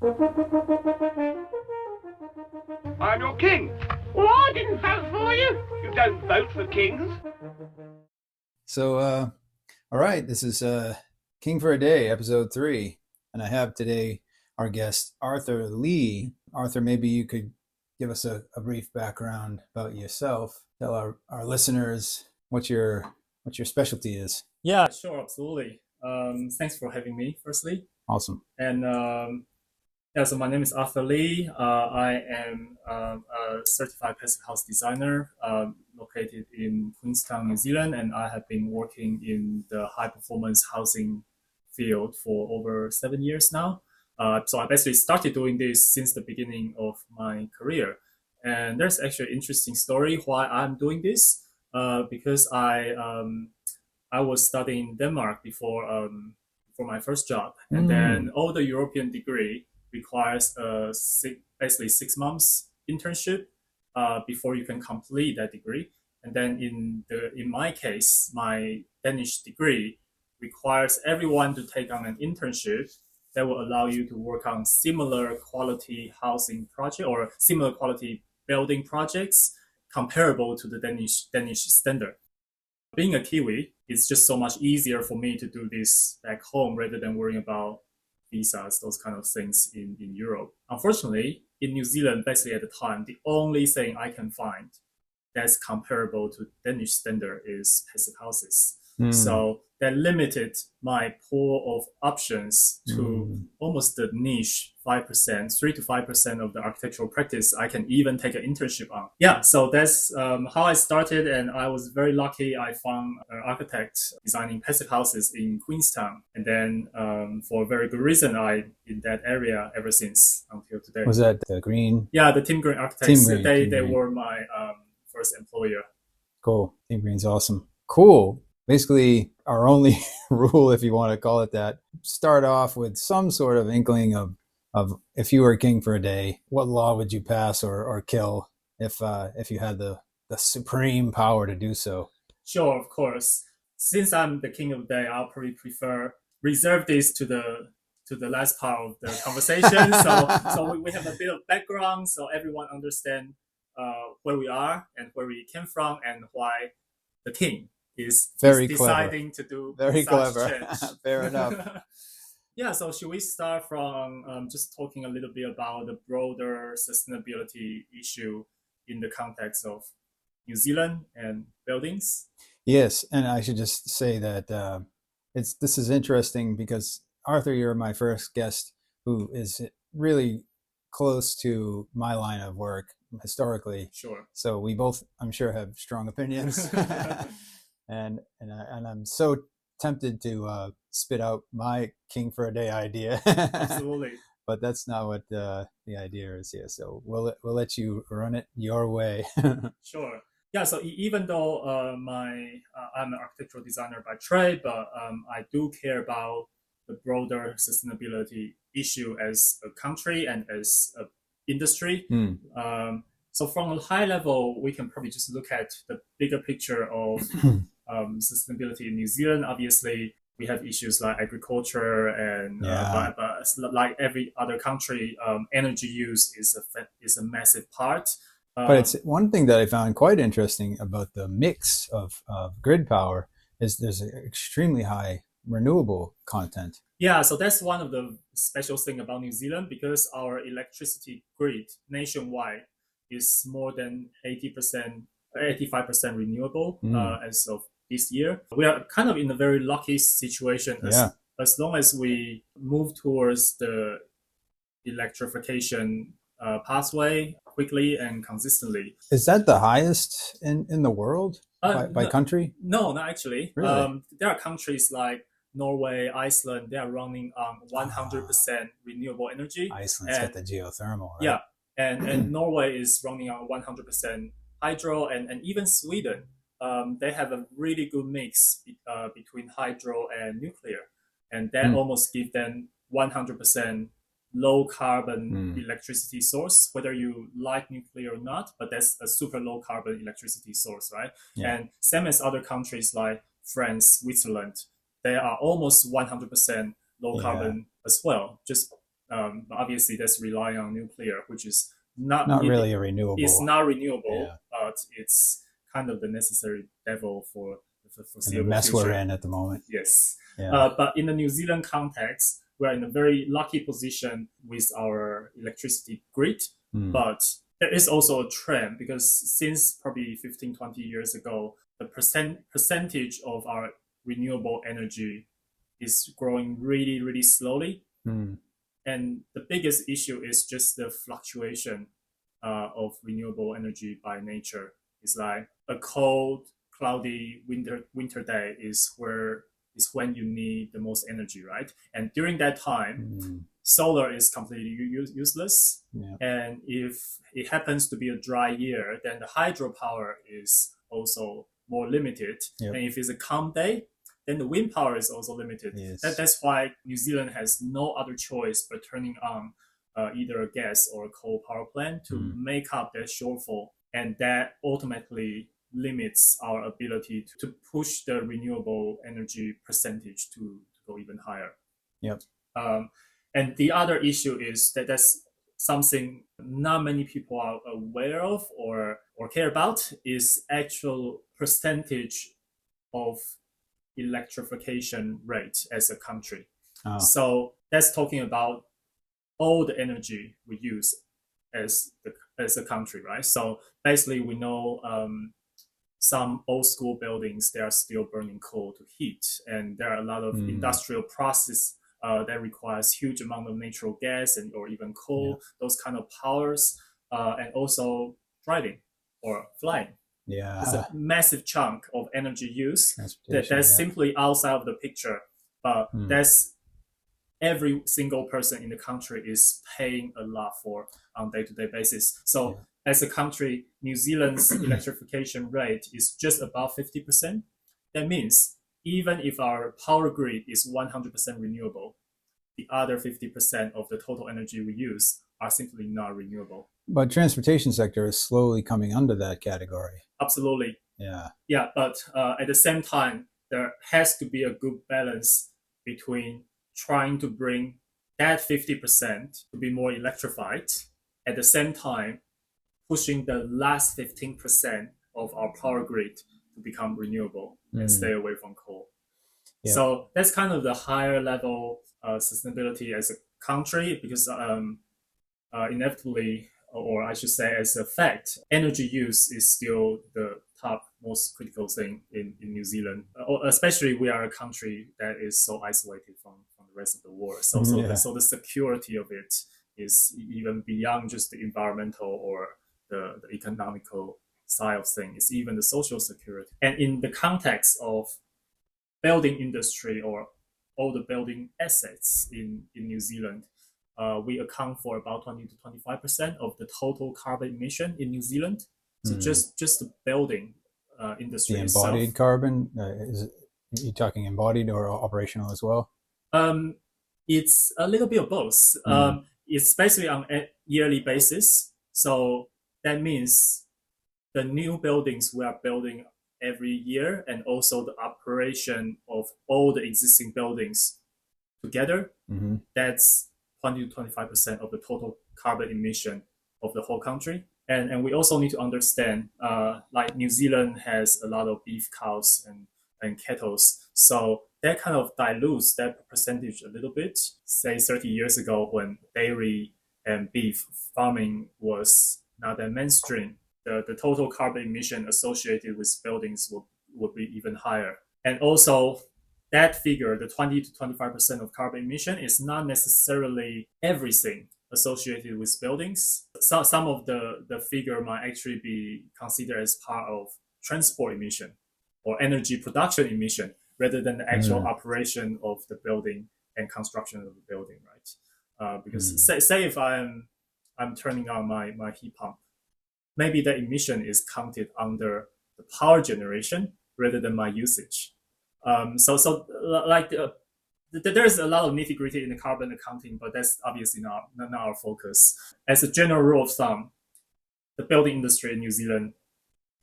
I'm your king. Well, I didn't vote for you. You don't vote for kings. So, all right, this is King for a Day, episode 3. And I have today our guest, Arthur Lee. Arthur, maybe you could give us a brief background about yourself. Tell our listeners what your specialty is. Yeah, sure, absolutely. Thanks for having me, firstly. Awesome. And so my name is Arthur Lee. I am a certified passive house designer located in Queenstown, New Zealand, and I have been working in the high performance housing field for over 7 years now. So I basically started doing this since the beginning of my career. And there's actually an interesting story why I'm doing this, because I was studying in Denmark before my first job, and then all the European degree requires basically 6 months internship before you can complete that degree. And then in my case, my Danish degree requires everyone to take on an internship that will allow you to work on similar quality housing project or similar quality building projects comparable to the Danish standard. Being a Kiwi, it's just so much easier for me to do this back home rather than worrying about visas, those kind of things in Europe. Unfortunately, in New Zealand, basically at the time, the only thing I can find that's comparable to Danish standard is passive houses. So that limited my pool of options to almost the niche 5%, 3 to 5% of the architectural practice I can even take an internship on. Yeah, so that's how I started, and I was very lucky. I found an architect designing passive houses in Queenstown, and then for a very good reason, I in that area ever since until today. Was that the Green? Yeah, the Team Green architects. Team they Green. were my first employer. Cool. Team Green's awesome. Cool. Basically, our only rule, if you want to call it that, start off with some sort of inkling of if you were king for a day, what law would you pass or kill if you had the supreme power to do so? Sure, of course. Since I'm the king of the day, I'll probably reserve this to the last part of the conversation. so we have a bit of background so everyone understand where we are and where we came from and why the king is deciding to do very such clever. change. Fair enough. Yeah, so should we start from just talking a little bit about the broader sustainability issue in the context of New Zealand and buildings? Yes, and I should just say that this is interesting because Arthur, you're my first guest who is really close to my line of work historically. Sure. So we both, I'm sure, have strong opinions. And I'm so tempted to spit out my king for a day idea. Absolutely. But that's not what the idea is here. So we'll let you run it your way. Sure. Yeah. So even though I'm an architectural designer by trade, but I do care about the broader sustainability issue as a country and as an industry. So from a high level, we can probably just look at the bigger picture of sustainability in New Zealand. Obviously, we have issues like agriculture and but like every other country, energy use is a massive part. But it's one thing that I found quite interesting about the mix of grid power is there's an extremely high renewable content. Yeah, so that's one of the special thing about New Zealand because our electricity grid nationwide is more than 80%, 85% renewable as of this year. We are kind of in a very lucky situation as long as we move towards the electrification pathway quickly and consistently. Is that the highest in the world by country? No, not actually. Really? There are countries like Norway, Iceland, they are running on 100% renewable energy. Iceland's got the geothermal, right? Yeah, and Norway is running on 100% hydro, and even Sweden, they have a really good mix between hydro and nuclear, and that almost give them 100% low carbon electricity source, whether you like nuclear or not, but that's a super low carbon electricity source, right? Yeah. And same as other countries like France, Switzerland, they are almost 100% low carbon as well, just But obviously that's relying on nuclear, which is not really a renewable. It's not renewable, Yeah. but it's kind of the necessary level for the foreseeable the mess future. we're in at the moment. Yes. Yeah. But in the New Zealand context, we're in a very lucky position with our electricity grid. But there is also a trend, because since probably 15, 20 years ago, the percentage of our renewable energy is growing really, really slowly. And the biggest issue is just the fluctuation of renewable energy by nature. It's like a cold, cloudy winter day is when you need the most energy, right? And during that time, solar is completely useless. Yeah. And if it happens to be a dry year, then the hydropower is also more limited. Yep. And if it's a calm day, then the wind power is also limited. Yes. That's why New Zealand has no other choice but turning on either a gas or a coal power plant to make up that shortfall. And that ultimately limits our ability to push the renewable energy percentage to go even higher. Yep. And the other issue is that that's something not many people are aware of or care about, is actual percentage of electrification rate as a country. So that's talking about all the energy we use as a country, right? So basically we know some old school buildings, they are still burning coal to heat, and there are a lot of industrial process that requires huge amount of natural gas or even coal, those kind of powers, and also driving or flying. Yeah. It's a massive chunk of energy use that's simply outside of the picture, but that's every single person in the country is paying a lot for on day-to-day basis. So as a country, New Zealand's electrification rate is just about 50%. That means even if our power grid is 100% renewable, the other 50% of the total energy we use are simply not renewable. But transportation sector is slowly coming under that category. Absolutely. Yeah. But at the same time, there has to be a good balance between trying to bring that 50% to be more electrified, at the same time pushing the last 15% of our power grid to become renewable and stay away from coal. Yeah. So that's kind of the higher level sustainability as a country, because inevitably, or I should say as a fact, energy use is still the top most critical thing in New Zealand. Especially we are a country that is so isolated from the rest of the world. So the security of it is even beyond just the environmental or the economical side of things. It's even the social security. And in the context of building industry or all the building assets in New Zealand, we account for about 20 to 25% of the total carbon emission in New Zealand. So just the building industry. The embodied itself. Carbon, are you talking embodied or operational as well? It's a little bit of both. It's basically on a yearly basis. So that means the new buildings we are building every year, and also the operation of all the existing buildings together, that's 20 to 25% of the total carbon emission of the whole country. And we also need to understand, like New Zealand has a lot of beef cows and cattle. So that kind of dilutes that percentage a little bit. Say 30 years ago, when dairy and beef farming was not that mainstream, the total carbon emission associated with buildings would be even higher. And also, that figure, the 20 to 25% of carbon emission, is not necessarily everything associated with buildings. So some of the figure might actually be considered as part of transport emission or energy production emission, rather than the actual operation of the building and construction of the building, right? Because say if I'm turning on my heat pump, maybe the emission is counted under the power generation rather than my usage. So there's a lot of nitty gritty in the carbon accounting, but that's obviously not our focus. As a general rule of thumb, the building industry in New Zealand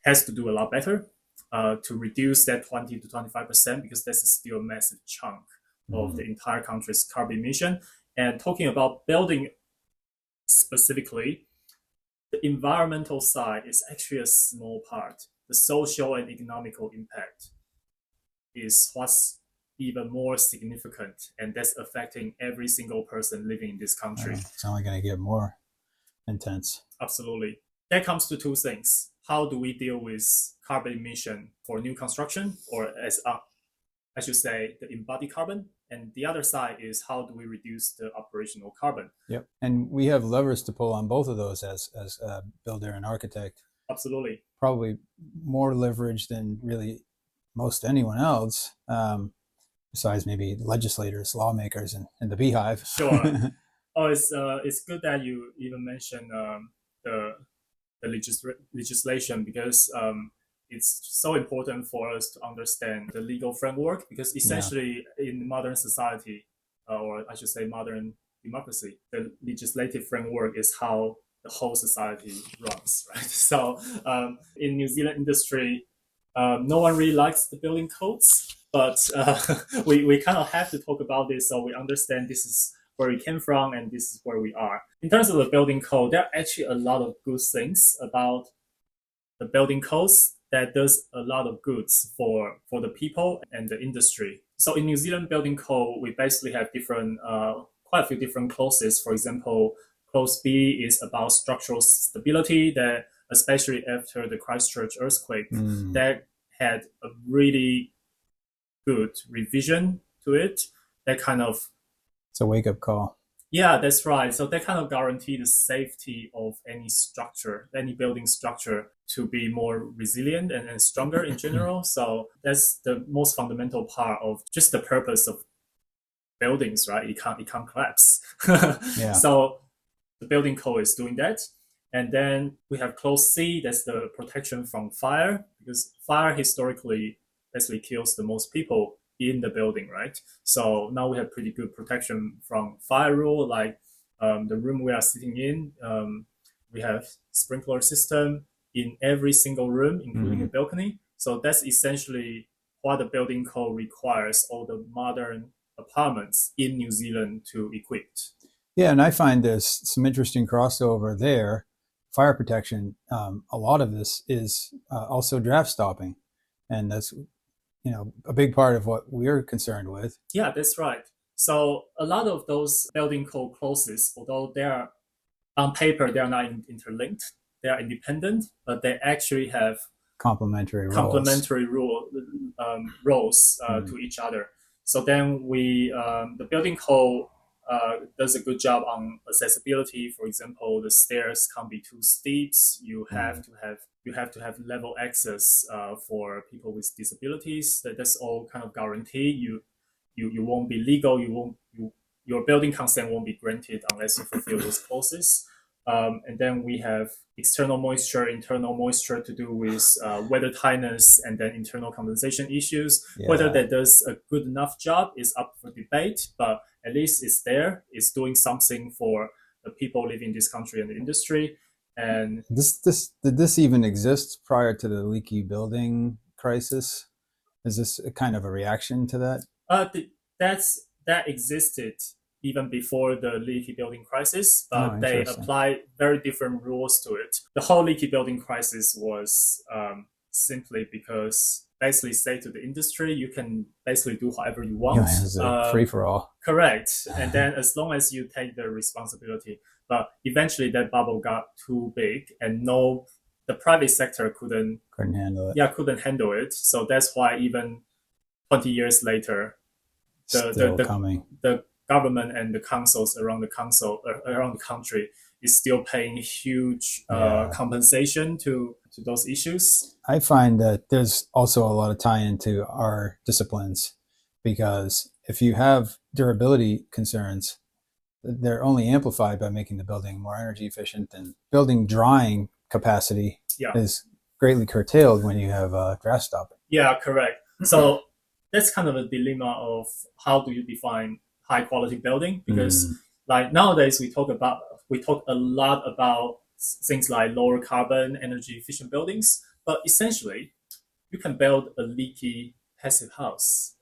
has to do a lot better to reduce that 20 to 25%, because that's still a massive chunk of the entire country's carbon emission. And talking about building specifically, the environmental side is actually a small part. The social and economical impact is what's even more significant, and that's affecting every single person living in this country. It's only going to get more intense. Absolutely. That comes to two things. How do we deal with carbon emission for new construction, or as I should say, the embodied carbon? And the other side is how do we reduce the operational carbon? Yep. And we have levers to pull on both of those as a builder and architect. Absolutely. Probably more leverage than really most anyone else, besides maybe legislators, lawmakers, and the beehive. Sure. It's good that you even mentioned the legislation, because it's so important for us to understand the legal framework, because essentially in modern society, or I should say modern democracy, the legislative framework is how the whole society runs, right? So in New Zealand industry, no one really likes the building codes, but we kind of have to talk about this so we understand this is where we came from and this is where we are. In terms of the building code, there are actually a lot of good things about the building codes that does a lot of goods for the people and the industry. So in New Zealand building code, we basically have different, quite a few different clauses. For example, clause B is about structural stability, that especially after the Christchurch earthquake, that had a really good revision to it. That kind of, it's a wake-up call. Yeah, that's right. So that kind of guarantee the safety of any structure, any building structure, to be more resilient and stronger in general. So that's the most fundamental part of just the purpose of buildings, right? It can't collapse. Yeah. So the building code is doing that. And then we have clause C, that's the protection from fire, because fire historically basically kills the most people in the building, right? So now we have pretty good protection from fire rule, like the room we are sitting in, we have sprinkler system in every single room, including a balcony. So that's essentially what the building code requires all the modern apartments in New Zealand to equip. Yeah, and I find there's some interesting crossover there. Fire protection, a lot of this is also draft stopping, and that's a big part of what we're concerned with. Yeah, that's right. So a lot of those building code clauses, although they are on paper, they are not interlinked. They are independent, but they actually have complementary roles to each other. So then the building code does a good job on accessibility. For example, the stairs can't be too steep. You have to have level access for people with disabilities. That's all kind of guarantee. You won't be legal. Your building consent won't be granted unless you fulfill those clauses. And then we have external moisture, internal moisture to do with weather tightness, and then internal condensation issues. Yeah. Whether that does a good enough job is up for debate, but at least it's there. It's doing something for the people living in this country and the industry. And did this even exist prior to the leaky building crisis? Is this a kind of a reaction to that? That existed even before the leaky building crisis, but they applied very different rules to it. The whole leaky building crisis was simply because basically say to the industry, you can basically do whatever you want. Yeah, it's a free-for-all. Correct. And then as long as you take the responsibility. But eventually that bubble got too big, and the private sector couldn't handle it. Yeah, couldn't handle it. So that's why even 20 years later, the government and the councils around the country is still paying huge compensation to those issues. I find that there's also a lot of tie into our disciplines, because if you have durability concerns, they're only amplified by making the building more energy efficient, and building drying capacity is greatly curtailed when you have draft stopping. Yeah, correct. So that's kind of a dilemma of how do you define high quality building, because like nowadays we talk a lot about things like lower carbon, energy efficient buildings, but essentially you can build a leaky passive house.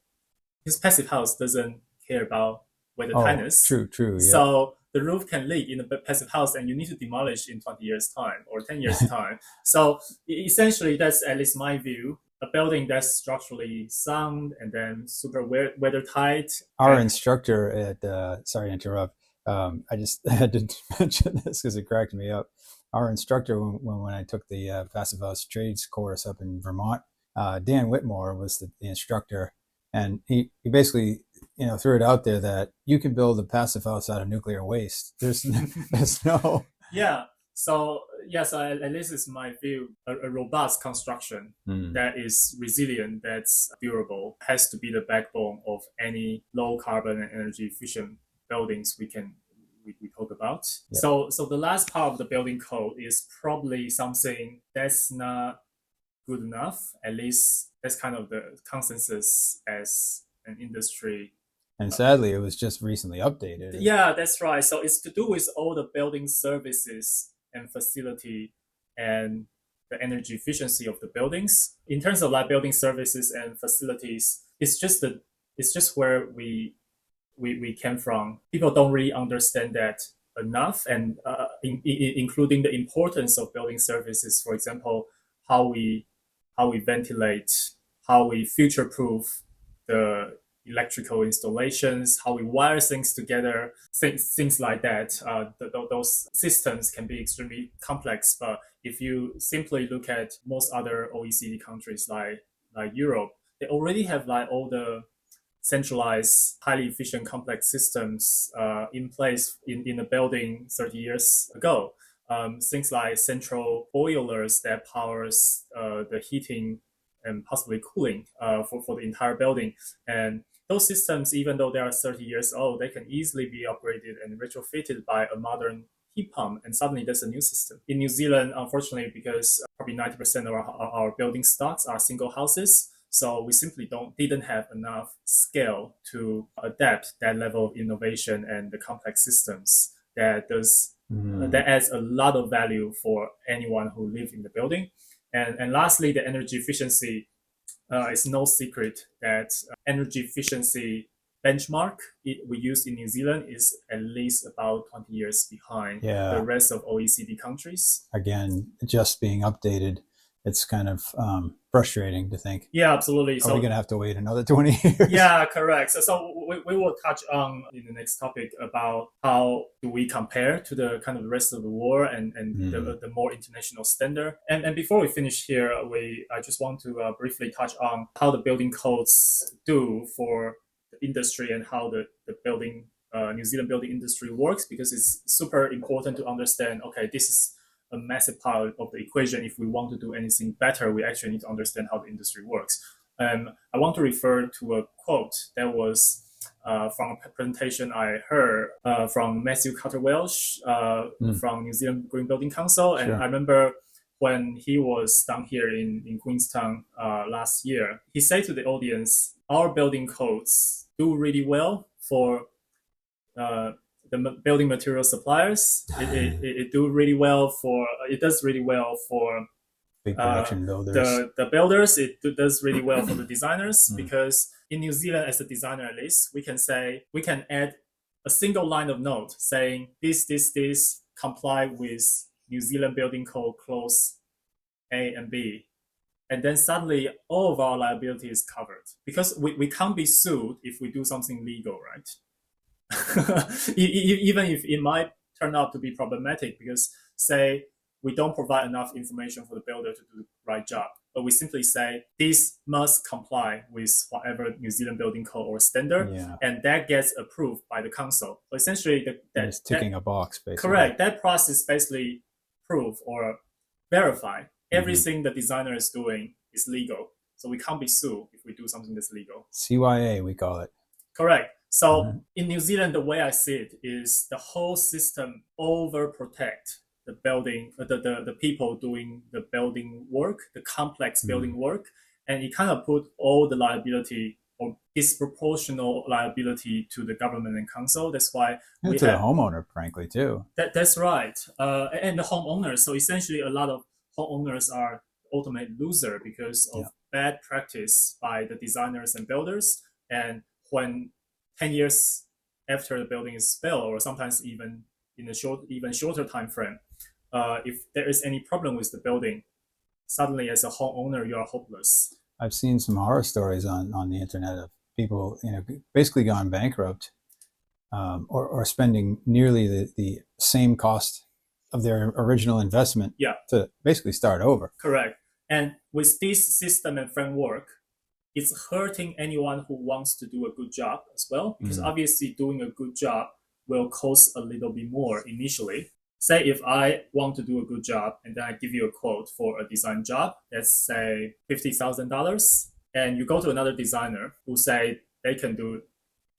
This passive house doesn't care about weather Oh, tightness. true, yeah. So the roof can leak in a passive house, and you need to demolish in 20 years' time or 10 years' time. So essentially, that's at least my view. A building that's structurally sound and then super weather tight. Our instructor at sorry to interrupt. I just had to mention this because it cracked me up. Our instructor when I took the passive house trades course up in Vermont, Dan Whitmore was the instructor, and he basically threw it out there that you can build a passive house out of nuclear waste. There's no yeah. So yes, at least it's my view. A robust construction that is resilient, that's durable, has to be the backbone of any low carbon and energy efficient buildings we talk about. Yep. So the last part of the building code is probably something that's not good enough. At least that's kind of the consensus as an industry. And sadly, it was just recently updated. Yeah, that's right. So it's to do with all the building services and facility and the energy efficiency of the buildings. In terms of like building services and facilities, it's just where we came from. People don't really understand that enough, and including the importance of building services. For example, how we ventilate, how we future-proof the electrical installations, how we wire things together, things like that. Those systems can be extremely complex, but if you simply look at most other OECD countries like Europe, they already have like all the centralized, highly efficient, complex systems in place in a building 30 years ago. Things like central boilers that powers the heating and possibly cooling for the entire building. And those systems, even though they are 30 years old, they can easily be upgraded and retrofitted by a modern heat pump, and suddenly there's a new system. In New Zealand, unfortunately, because probably 90% of our building stocks are single houses, so we simply didn't have enough scale to adapt that level of innovation and the complex systems that adds a lot of value for anyone who lives in the building. And lastly, the energy efficiency. It's no secret that energy efficiency benchmark we use in New Zealand is at least about 20 years behind the rest of OECD countries. Again, just being updated, it's kind of frustrating to think. Yeah, absolutely. Are we going to have to wait another 20 years? Yeah, correct. So we will touch on in the next topic about how do we compare to the kind of the rest of the world and the more international standard. And before we finish here, I just want to briefly touch on how the building codes do for the industry and how the building New Zealand building industry works, because it's super important to understand, okay, this is a massive part of the equation. If we want to do anything better, we actually need to understand how the industry works. I want to refer to a quote that was from a presentation I heard from Matthew Carter-Welsh from New Zealand Green Building Council. And I remember when he was down here in Queenstown last year, he said to the audience, our building codes do really well for the building material suppliers. It does really well for big production builders. The builders. It does really well for the designers, because in New Zealand, as a designer at least, we can add a single line of note saying this comply with New Zealand Building Code clause A and B. And then suddenly all of our liability is covered, because we can't be sued if we do something legal, right? Even if it might turn out to be problematic, because say we don't provide enough information for the builder to do the right job, but we simply say this must comply with whatever New Zealand Building Code or standard, and that gets approved by the council. So essentially, that's ticking a box, basically. Correct. That process basically prove or verify everything the designer is doing is legal. So we can't be sued if we do something that's legal. CYA, we call it. Correct. So in New Zealand, the way I see it is the whole system overprotect the building, the people doing the building work, the complex building work, and it kind of put all the liability or disproportional liability to the government and council. That's why to the homeowner, frankly, too. That's right, and the homeowners. So essentially, a lot of homeowners are ultimate loser because of bad practice by the designers and builders. And when 10 years after the building is built, or sometimes even in a even shorter time frame, if there is any problem with the building, suddenly as a homeowner you are hopeless. I've seen some horror stories on the internet of people, basically gone bankrupt, or spending nearly the same cost of their original investment to basically start over. Correct. And with this system and framework, it's hurting anyone who wants to do a good job as well, because obviously doing a good job will cost a little bit more initially. Say if I want to do a good job and then I give you a quote for a design job, let's say $50,000, and you go to another designer who say they can do it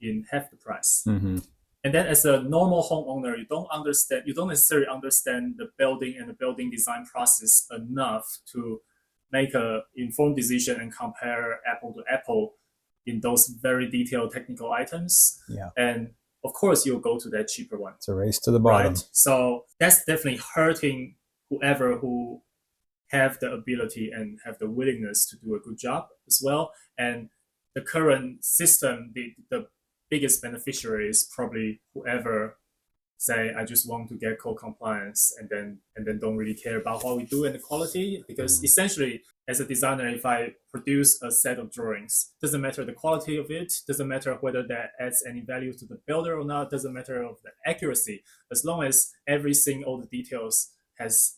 in half the price. Mm-hmm. And then as a normal homeowner, you don't necessarily understand the building and the building design process enough to make an informed decision and compare apple to apple in those very detailed technical items. Yeah. And of course, you'll go to that cheaper one. It's a race to the bottom. Right? So that's definitely hurting whoever who have the ability and have the willingness to do a good job as well. And the current system, the biggest beneficiary is probably whoever say, I just want to get code compliance and then don't really care about what we do and the quality. Because essentially, as a designer, if I produce a set of drawings, doesn't matter the quality of it, doesn't matter whether that adds any value to the builder or not, doesn't matter of the accuracy, as long as everything, all the details has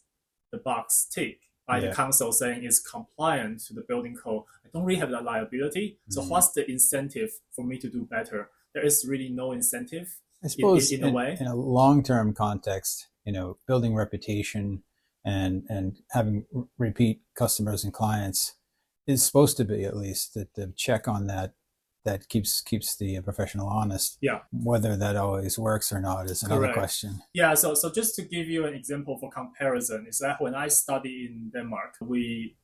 the box tick by the council saying it's compliant to the building code, I don't really have that liability. So what's the incentive for me to do better? There is really no incentive. I suppose in a way, in a long-term context, building reputation and having repeat customers and clients is supposed to be, at least, that the check on that keeps the professional honest. Yeah. Whether that always works or not is another question. Yeah. So just to give you an example for comparison, is that when I studied in Denmark,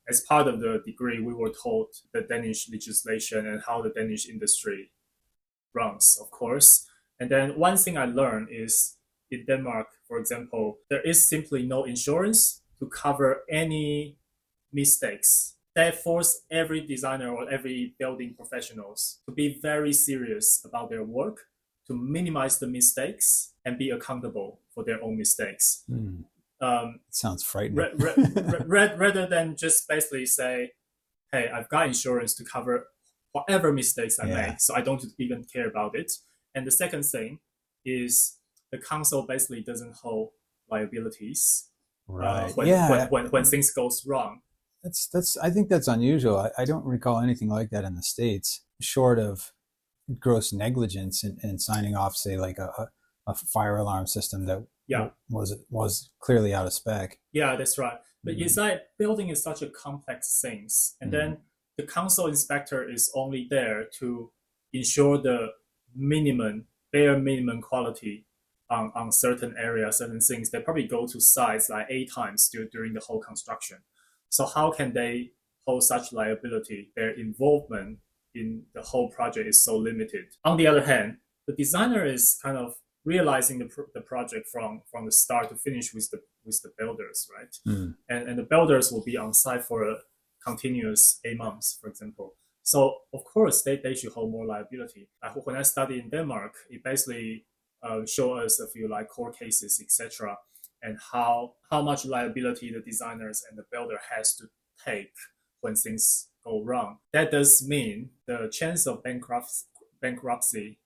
as part of the degree, we were taught the Danish legislation and how the Danish industry runs, of course. And then one thing I learned is in Denmark, for example, there is simply no insurance to cover any mistakes. That force every designer or every building professionals to be very serious about their work, to minimize the mistakes and be accountable for their own mistakes. Sounds frightening. Rather than just basically say, hey, I've got insurance to cover whatever mistakes I make, so I don't even care about it. And the second thing is the council basically doesn't hold liabilities when things goes wrong. I think that's unusual. I don't recall anything like that in the States, short of gross negligence in signing off, say, like a fire alarm system that was clearly out of spec. Yeah, that's right. But it's like building is such a complex thing, and then the council inspector is only there to ensure the bare minimum quality on certain areas, certain things. They probably go to sites like 8 times during the whole construction. So how can they hold such liability? Their involvement in the whole project is so limited. On the other hand, the designer is kind of realizing the project from the start to finish with the builders, right? And the builders will be on site for a continuous 8 months, for example. So of course they should hold more liability. When I studied in Denmark, it basically showed us a few like court cases, etc., and how much liability the designers and the builder has to take when things go wrong. That does mean the chance of bankruptcy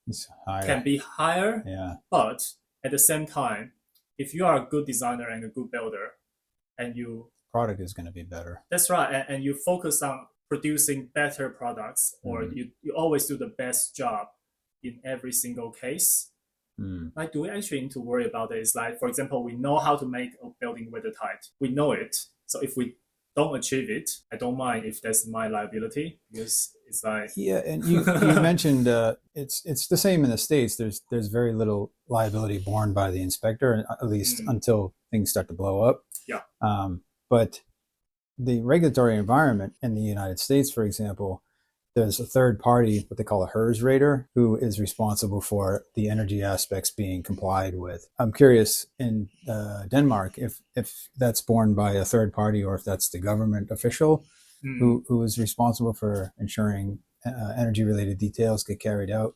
can be higher. Yeah. But at the same time, if you are a good designer and a good builder, and product is going to be better. That's right, and you focus on producing better products, or you always do the best job in every single case. Like, do we actually need to worry about it? It's like, for example, we know how to make a building weathertight. We know it. So if we don't achieve it, I don't mind if that's my liability, because it's like... Yeah, and you mentioned it's the same in the States. There's very little liability borne by the inspector, at least until things start to blow up. Yeah. But the regulatory environment in the United States, for example, there's a third party, what they call a HERS rater, who is responsible for the energy aspects being complied with. I'm curious in Denmark if that's borne by a third party, or if that's the government official who is responsible for ensuring energy related details get carried out.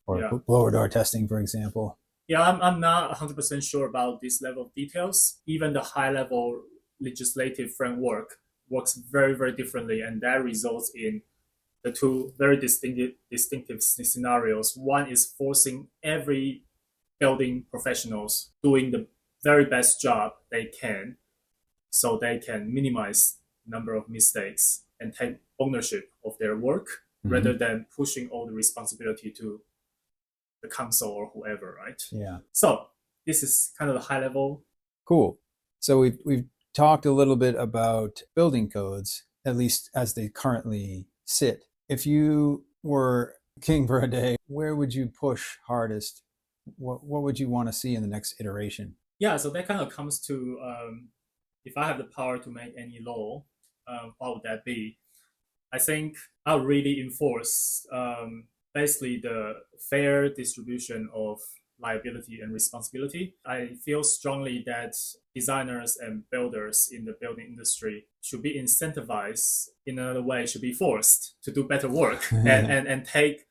or Yeah. blower door testing, for example. Yeah, I'm not 100% sure about this level of details. Even the high level legislative framework works very, very differently, and that results in the two very distinctive scenarios. One is forcing every building professionals doing the very best job they can, so they can minimize number of mistakes and take ownership of their work, rather than pushing all the responsibility to the council or whoever, right? Yeah. So this is kind of the high level. Cool. So we've talked a little bit about building codes, at least as they currently sit. If you were king for a day, where would you push hardest? What would you want to see in the next iteration? Yeah, so that kind of comes to if I have the power to make any law, what would that be? I think I'll really enforce basically the fair distribution of liability and responsibility. I feel strongly that designers and builders in the building industry should be incentivized, in another way, should be forced to do better work and take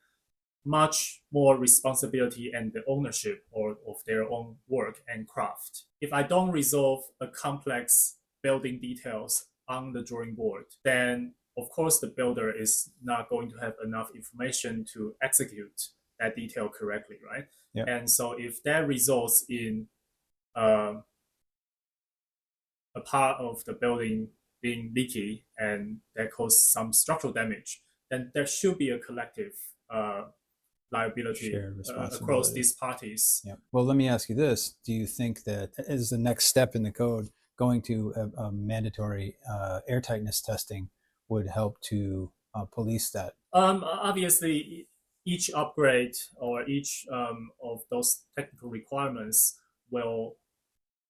much more responsibility and the ownership of their own work and craft. If I don't resolve a complex building details on the drawing board, then of course the builder is not going to have enough information to execute that detail correctly, right? Yeah. And so if that results in a part of the building being leaky and that causes some structural damage, then there should be a collective liability across these parties. Yeah. Well, let me ask you this. Do you think that is the next step in the code going to a mandatory airtightness testing would help to police that? Obviously, each upgrade or each of those technical requirements will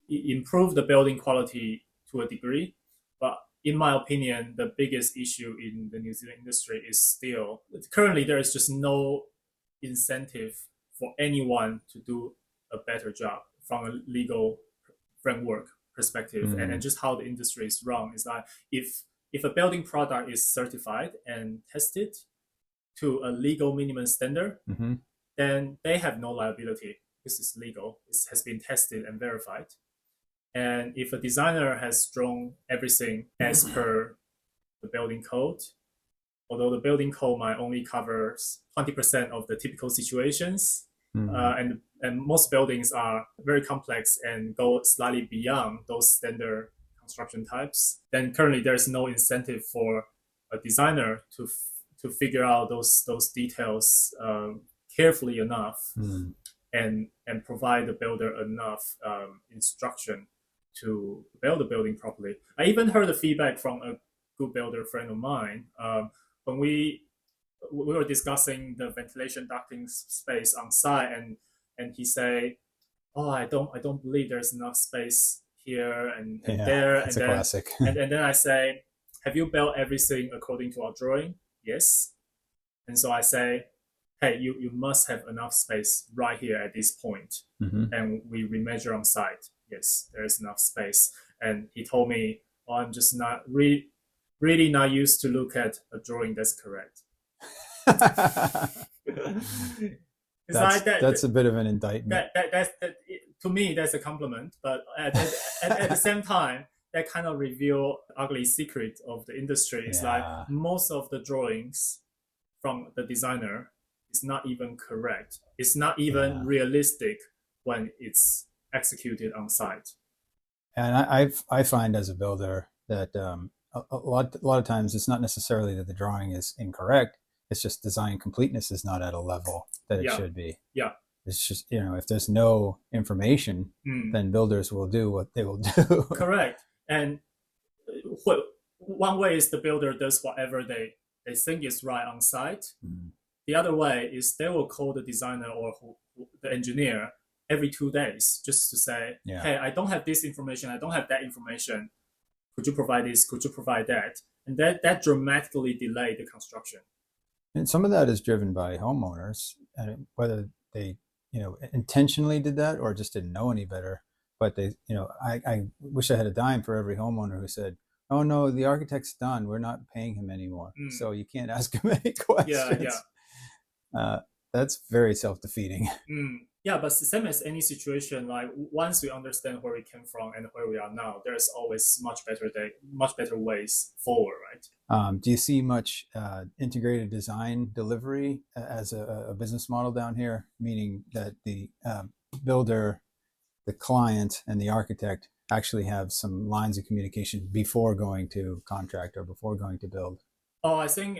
improve the building quality to a degree. But in my opinion, the biggest issue in the New Zealand industry is still, currently there is just no incentive for anyone to do a better job from a legal framework perspective. And just how the industry is run is that if a building product is certified and tested to a legal minimum standard, then they have no liability because it's legal. It has been tested and verified. And if a designer has drawn everything as per the building code, although the building code might only cover 20% of the typical situations, and most buildings are very complex and go slightly beyond those standard construction types, then currently there's no incentive for a designer to figure out those details carefully enough and provide the builder enough instruction to build the building properly. I even heard the feedback from a good builder friend of mine when we were discussing the ventilation ducting space on site, and he said, "Oh, I don't believe there's enough space here and there." That's a classic. and then I say, "Have you built everything according to our drawing?" Yes. And so I say, "Hey, you must have enough space right here at this point." And we remeasure on site. Yes, there is enough space. And he told me, "Oh, I'm just not really not used to look at a drawing that's correct." That's a bit of an indictment. To me, that's a compliment. But at the same time, that kind of reveal ugly secret of the industry. It's like most of the drawings from the designer is not even correct. It's not even realistic when it's executed on site. And I find as a builder that a lot of times it's not necessarily that the drawing is incorrect. It's just design completeness is not at a level that it should be. Yeah. It's just, if there's no information, then builders will do what they will do. Correct. And one way is the builder does whatever they think is right on site. The other way is they will call the designer or the engineer every 2 days just to say, "Hey, I don't have this information. I don't have that information. Could you provide this? Could you provide that?" And that dramatically delayed the construction. And some of that is driven by homeowners, and whether they, intentionally did that or just didn't know any better. But they, I wish I had a dime for every homeowner who said, "Oh no, the architect's done. We're not paying him anymore, so you can't ask him any questions." that's very self-defeating. Yeah, but same as any situation, like once we understand where we came from and where we are now, there's always much better ways forward, right? Do you see much integrated design delivery as a business model down here, meaning that the builder, the client, and the architect actually have some lines of communication before going to contract or before going to build? Oh, I think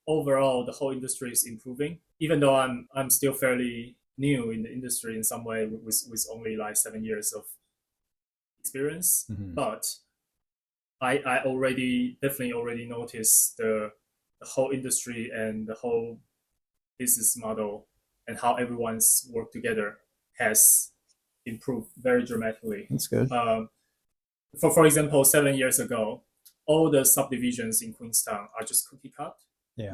overall the whole industry is improving. Even though I'm still fairly new in the industry in some way with only like 7 years of experience, but I definitely already noticed the whole industry and the whole business model and how everyone's work together has improved very dramatically. That's good. For example, 7 years ago, all the subdivisions in Queenstown are just cookie cut,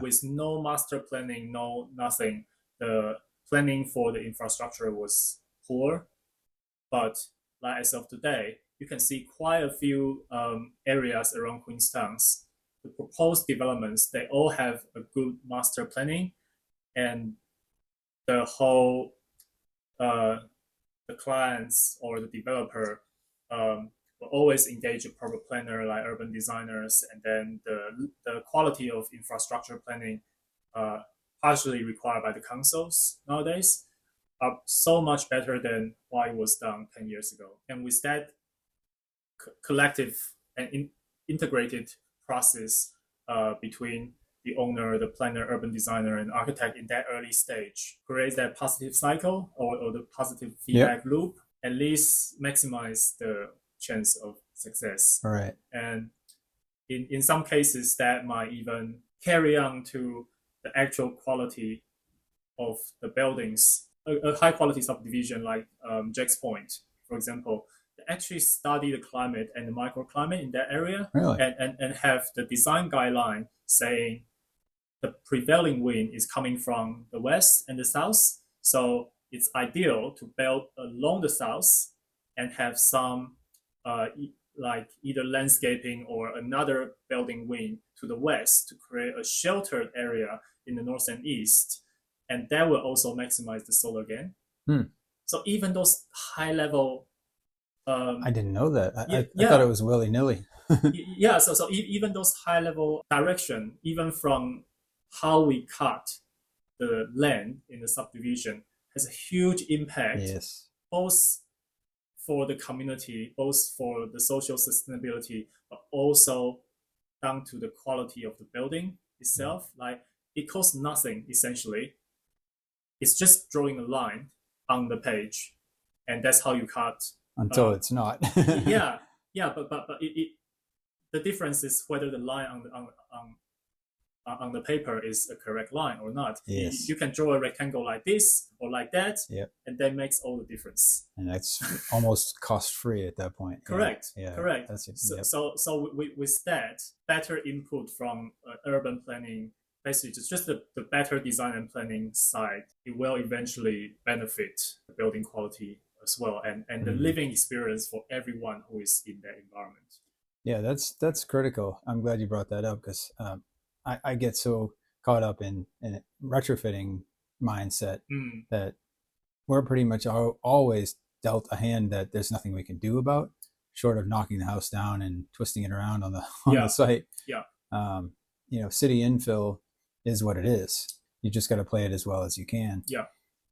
with no master planning, no nothing. The planning for the infrastructure was poor, but like as of today, you can see quite a few areas around Queenstown's. The proposed developments, they all have a good master planning, and the whole the clients or the developer will always engage a proper planner like urban designers, and then the quality of infrastructure planning partially required by the councils nowadays are so much better than what it was done 10 years ago. And with that collective and integrated process between the owner, the planner, urban designer, and architect in that early stage creates that positive cycle or the positive feedback loop, at least maximize the chance of success. All right. And in some cases, that might even carry on to the actual quality of the buildings. A high quality subdivision like Jack's Point, for example, they actually study the climate and the microclimate in that area, really? and have the design guideline saying the prevailing wind is coming from the west and the south. So it's ideal to build along the south and have some like either landscaping or another building wing to the west to create a sheltered area in the north and east. And that will also maximize the solar gain. So even those high level I didn't know that. I thought it was willy-nilly. So even those high level direction, even from how we cut the land in the subdivision, has a huge impact, both for the community, both for the social sustainability, but also down to the quality of the building itself. Like it costs nothing essentially. It's just drawing a line on the page, and that's how you cut. Until it's not. But the difference is whether the line on the paper is a correct line or not. Yes. You can draw a rectangle like this or like that, yep. and that makes all the difference. And that's almost cost-free at that point. Correct. Yeah. Correct. That's it. So with that, better input from urban planning, basically just the better design and planning side, it will eventually benefit the building quality as well, and the living experience for everyone who is in that environment. Yeah, that's critical. I'm glad you brought that up, because I get so caught up in retrofitting mindset that we're pretty much always dealt a hand that there's nothing we can do about, short of knocking the house down and twisting it around on the site. City infill is what it is. You just got to play it as well as you can.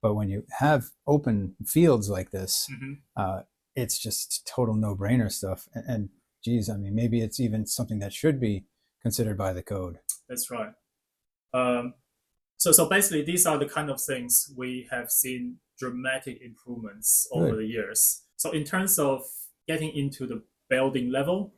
But when you have open fields like this, it's just total no-brainer stuff. And geez, I mean, maybe it's even something that should be considered by the code. That's right. So basically, these are the kind of things we have seen dramatic improvements over the years. So in terms of getting into the building level,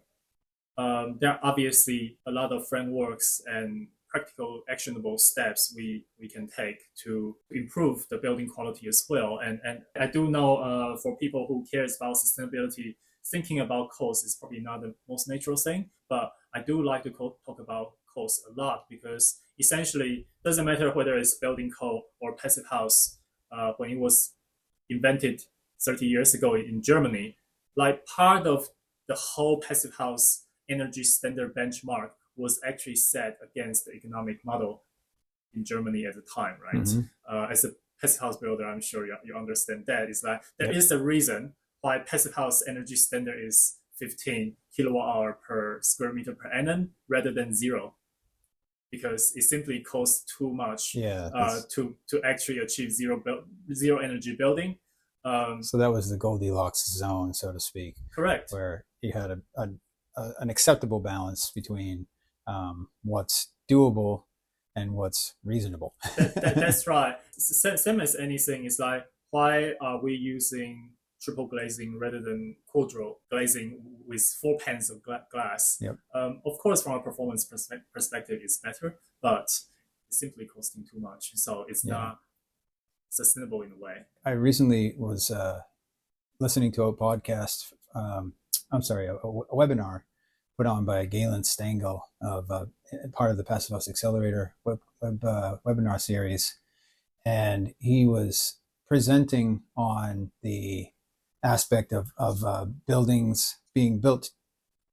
there are obviously a lot of frameworks and practical actionable steps we can take to improve the building quality as well. And I do know for people who cares about sustainability, thinking about cost is probably not the most natural thing, but I do like to talk about cost a lot, because essentially it doesn't matter whether it's building code or passive house. When it was invented 30 years ago in Germany, like part of the whole passive house energy standard benchmark was actually set against the economic model in Germany at the time, right? As a passive house builder, I'm sure you understand that. It's like there is a reason why passive house energy standard is 15 kilowatt hour per square meter per annum rather than 0, because it simply costs too much to actually achieve zero energy building. So that was the Goldilocks zone, so to speak. Correct. Where you had an acceptable balance between what's doable and what's reasonable. That's right. Same as anything, it's like, why are we using triple glazing rather than quadruple glazing with 4 panes of glass? Of course, from a performance perspective, it's better, but it's simply costing too much. So it's not sustainable in a way. I recently was listening to a podcast, a webinar put on by Galen Stengel of part of the Passive House Accelerator webinar series. And he was presenting on the aspect of buildings being built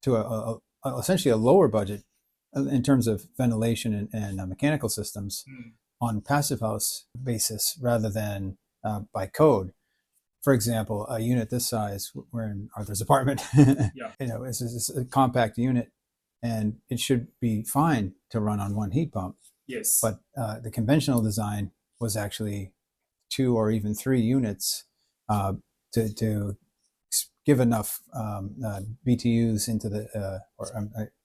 to essentially a lower budget in terms of ventilation and mechanical systems on passive house basis rather than by code. For example, a unit this size, we're in Arthur's apartment, it's a compact unit, and it should be fine to run on one heat pump. Yes. But the conventional design was actually 2 or even 3 units to give enough BTUs into the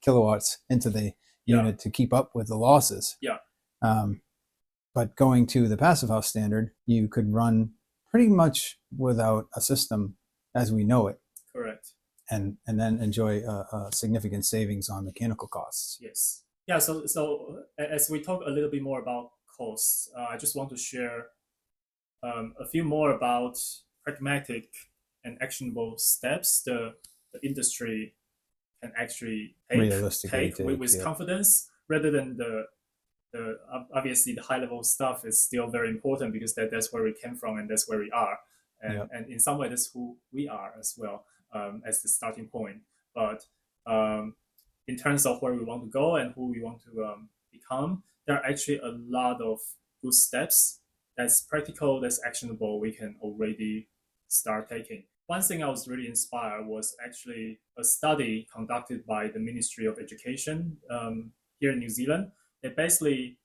kilowatts into the unit to keep up with the losses. But going to the passive house standard, you could run pretty much without a system as we know it. Correct. And then enjoy significant savings on mechanical costs. Yes. Yeah. So as we talk a little bit more about costs, I just want to share a few more about pragmatic and actionable steps the industry can actually take with confidence, rather than the obviously the high level stuff is still very important, because that's where we came from and that's where we are, and in some way that's who we are as well, as the starting point. But in terms of where we want to go and who we want to become, there are actually a lot of good steps that's practical, that's actionable, we can already start taking. One thing I was really inspired was actually a study conducted by the Ministry of Education here in New Zealand. They basically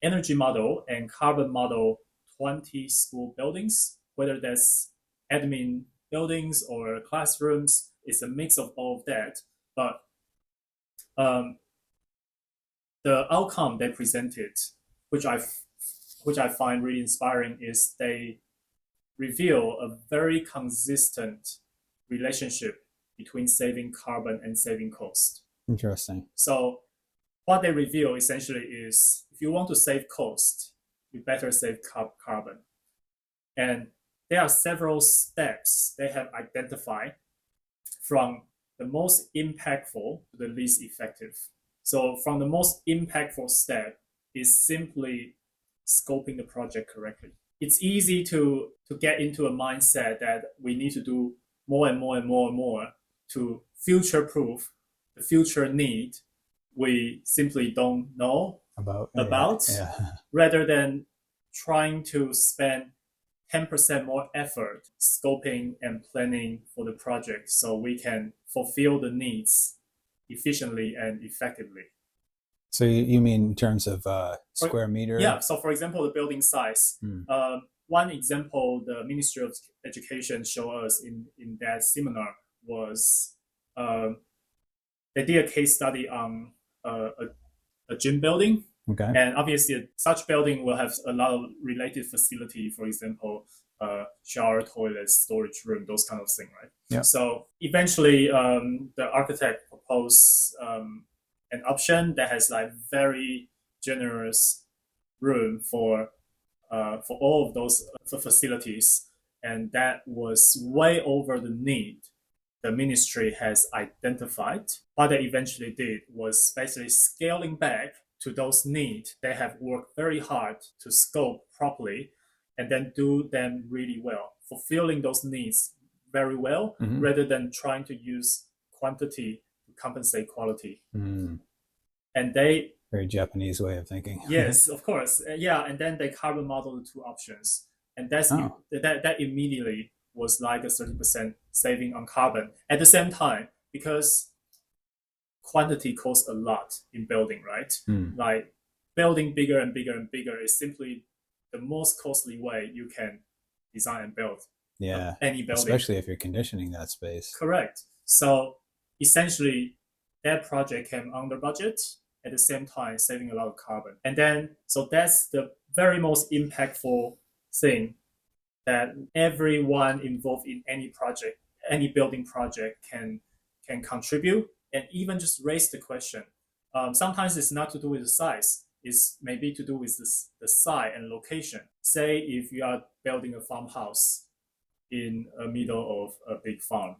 energy model and carbon model 20 school buildings, whether that's admin buildings or classrooms. It's a mix of all of that. But the outcome they presented, which I find really inspiring, is they reveal a very consistent relationship between saving carbon and saving cost. Interesting. So what they reveal essentially is, if you want to save cost, you better save carbon. And there are several steps they have identified, from the most impactful to the least effective. So from the most impactful step is simply scoping the project correctly. It's easy to get into a mindset that we need to do more and more and more and more to future-proof the future need we simply don't know about, rather than trying to spend 10% more effort scoping and planning for the project so we can fulfill the needs efficiently and effectively. So you mean in terms of square meter? Yeah. So for example, the building size. One example the Ministry of Education showed us in that seminar was they did a case study on a gym building. Okay. And obviously such building will have a lot of related facility, for example, shower, toilet, storage room, those kind of things, right? Yeah. So eventually the architect proposed an option that has like very generous room for all of those facilities, and that was way over the need the ministry has identified. What they eventually did was basically scaling back to those needs they have worked very hard to scope properly, and then do them really well, fulfilling those needs very well, rather than trying to use quantity to compensate quality. And they Very Japanese way of thinking. Yes, of course. Yeah, and then they carbon model the two options, and that immediately was like a 30% saving on carbon. At the same time, because quantity costs a lot in building, right? Like building bigger and bigger and bigger is simply the most costly way you can design and build any building, especially if you're conditioning that space. Correct. So essentially, that project came under budget, at the same time saving a lot of carbon. And then, so that's the very most impactful thing that everyone involved in any project, any building project can contribute, and even just raise the question. Sometimes it's not to do with the size. It's maybe to do with the site and location. Say if you are building a farmhouse in the middle of a big farm,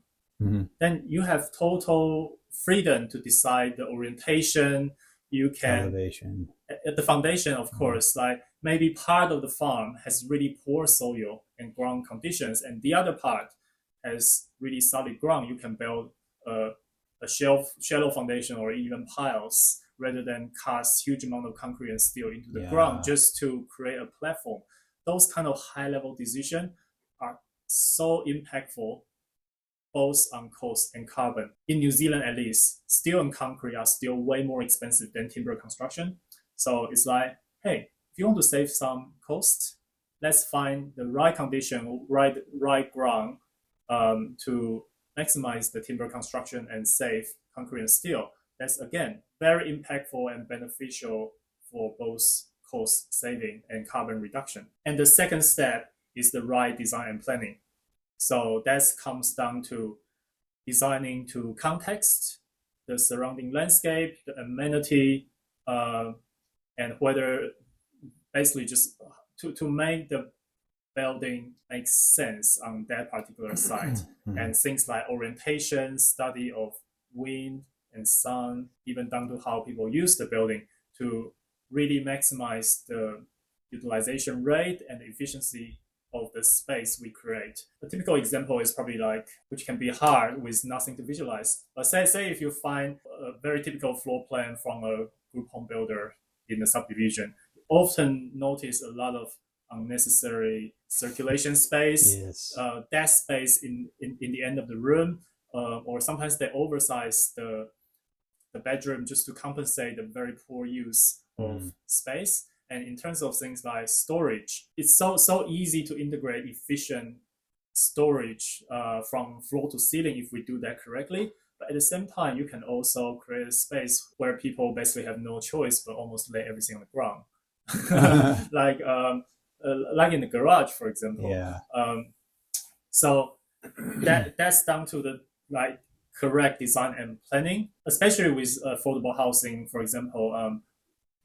then you have total freedom to decide the orientation. You can elevation. At the foundation, of course, like maybe part of the farm has really poor soil and ground conditions, and the other part has really solid ground. You can build a shallow foundation or even piles, rather than cast huge amount of concrete and steel into the ground just to create a platform. Those kind of high level decisions are so impactful, both on cost and carbon. In New Zealand, at least, steel and concrete are still way more expensive than timber construction. So it's like, hey, if you want to save some cost, let's find the right condition, right ground to maximize the timber construction and save concrete and steel. That's, again, very impactful and beneficial for both cost saving and carbon reduction. And the second step is the right design and planning. So that comes down to designing to context, the surrounding landscape, the amenity, and whether basically just to make the building make sense on that particular site. And things like orientation, study of wind and sun, even down to how people use the building to really maximize the utilization rate and efficiency of the space we create. A typical example is probably like, which can be hard with nothing to visualize. But say if you find a very typical floor plan from a group home builder in a subdivision, you often notice a lot of unnecessary circulation space, desk space in the end of the room, or sometimes they oversize the bedroom just to compensate the very poor use of space. And in terms of things like storage, it's so easy to integrate efficient storage from floor to ceiling if we do that correctly. But at the same time, you can also create a space where people basically have no choice but almost lay everything on the ground, like in the garage, for example. So that's down to the correct design and planning, especially with affordable housing, for example.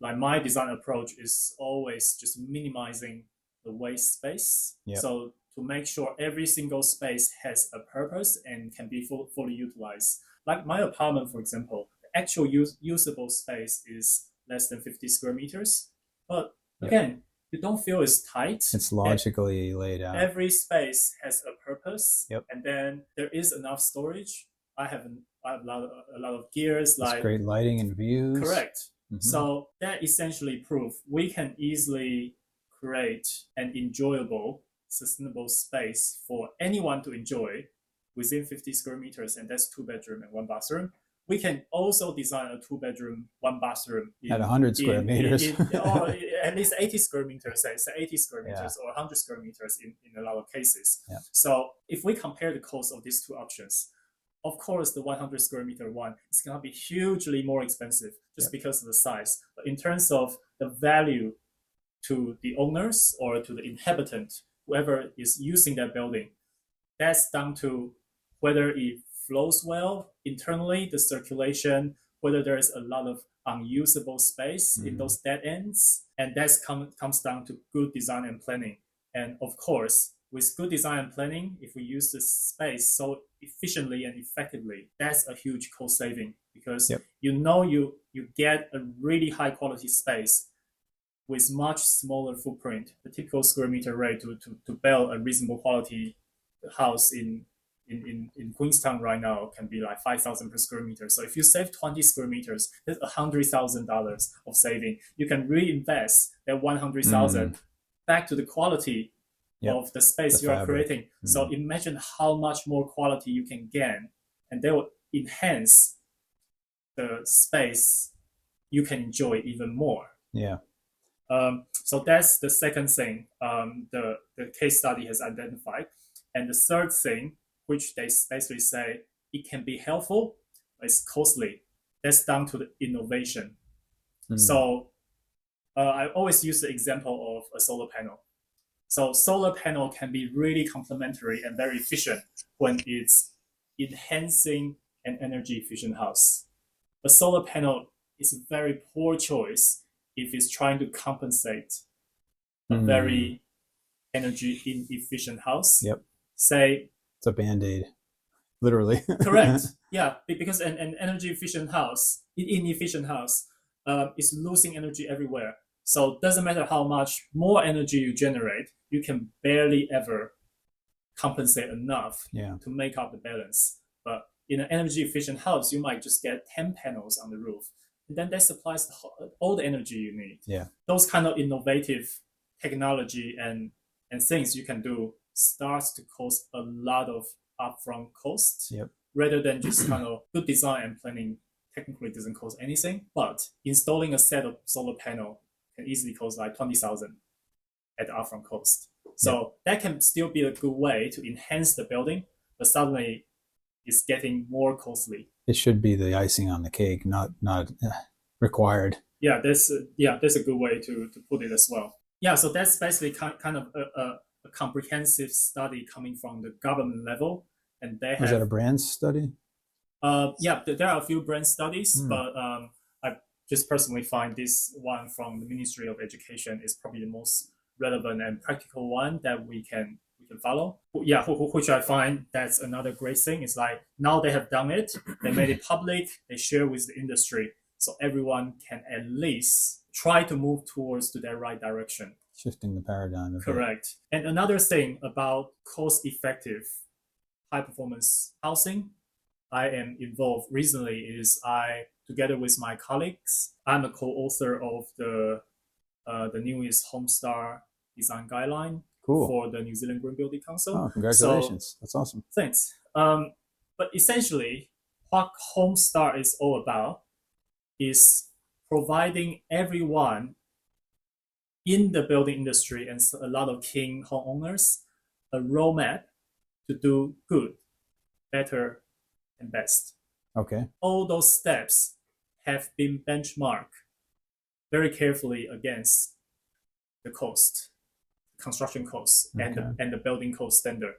Like my design approach is always just minimizing the waste space. So to make sure every single space has a purpose and can be fully utilized. Like my apartment, for example, the actual usable space is less than 50 square meters. But again, you don't feel it's tight. It's logically laid out. Every space has a purpose. And then there is enough storage. I have a lot of gears. It's great lighting and views. Correct. So that essentially proves we can easily create an enjoyable, sustainable space for anyone to enjoy within 50 square meters, and that's 2 bedroom and 1 bathroom. We can also design a 2 bedroom, 1 bathroom at 100 square meters, or at least 80 square meters, say 80 square meters or 100 square meters in a lot of cases. So if we compare the cost of these two options, of course, the 100 square meter one is going to be hugely more expensive just because of the size. But in terms of the value to the owners or to the inhabitant, whoever is using that building, that's down to whether it flows well internally, the circulation, whether there is a lot of unusable space in those dead ends. And that comes down to good design and planning. And of course, with good design and planning, if we use the space so efficiently and effectively, that's a huge cost saving because you get a really high quality space with much smaller footprint. The typical square meter rate to build a reasonable quality house in in Queenstown right now can be like 5,000 per square meter. So if you save 20 square meters, that's $100,000 of saving. You can reinvest that 100,000 back to the quality of the space you are creating. So imagine how much more quality you can gain, and they will enhance the space you can enjoy even more. Yeah. So that's the second thing the case study has identified. And the third thing, which they basically say it can be helpful, is costly. That's down to the innovation. So I always use the example of a solar panel. So solar panel can be really complementary and very efficient when it's enhancing an energy efficient house. A solar panel is a very poor choice if it's trying to compensate a very energy inefficient house. Yep. Say it's a band-aid, literally. Correct. Yeah, because an energy efficient house, inefficient house, is losing energy everywhere. So it doesn't matter how much more energy you generate, you can barely ever compensate enough to make up the balance. But in an energy efficient house, you might just get 10 panels on the roof, and then that supplies all the energy you need. Yeah. Those kind of innovative technology and things you can do starts to cost a lot of upfront costs. Yep. Rather than just kind of good design and planning technically doesn't cost anything. But installing a set of solar panel can easily cost like 20,000 at the upfront cost. So that can still be a good way to enhance the building, but suddenly it's getting more costly. It should be the icing on the cake, not required. Yeah, that's a good way to put it as well. Yeah, so that's basically kind of a comprehensive study coming from the government level, and they have. Was that a brand study? Yeah, there are a few brand studies, but I just personally find this one from the Ministry of Education is probably the most relevant and practical one that we can follow. Yeah, which I find that's another great thing. It's like now they have done it, they made it public, they share with the industry, so everyone can at least try to move towards to that right direction. Shifting the paradigm. Correct. And another thing about cost-effective, high-performance housing I am involved recently is together with my colleagues, I'm a co-author of the newest Homestar design guideline for the New Zealand Green Building Council. Oh, congratulations. That's awesome. Thanks. But essentially, what Homestar is all about is providing everyone in the building industry and a lot of keen homeowners a roadmap to do good, better, and best. Okay. All those steps have been benchmarked very carefully against the cost, construction cost, and the building code standard.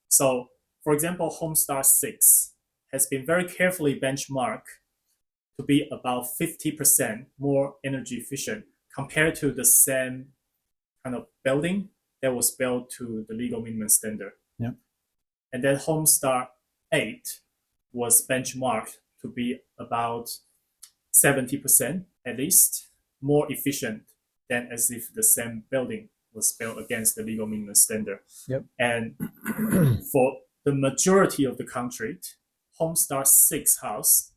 So, for example, Homestar 6 has been very carefully benchmarked to be about 50% more energy efficient compared to the same kind of building that was built to the legal minimum standard. Yeah. And then Homestar 8 was benchmarked to be about 70% at least more efficient than as if the same building was built against the legal minimum standard. Yep. And for the majority of the concrete, Homestar 6 house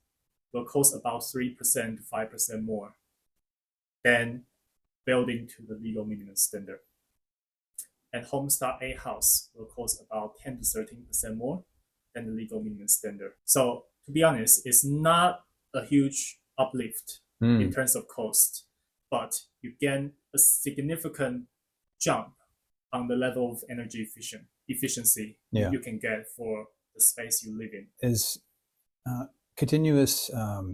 will cost about 3% to 5% more than building to the legal minimum standard. And Homestar 8 house will cost about 10 to 13% more than the legal minimum standard. So to be honest, it's not a huge uplift in terms of cost, but you gain a significant jump on the level of energy efficiency you can get for the space you live in. Is continuous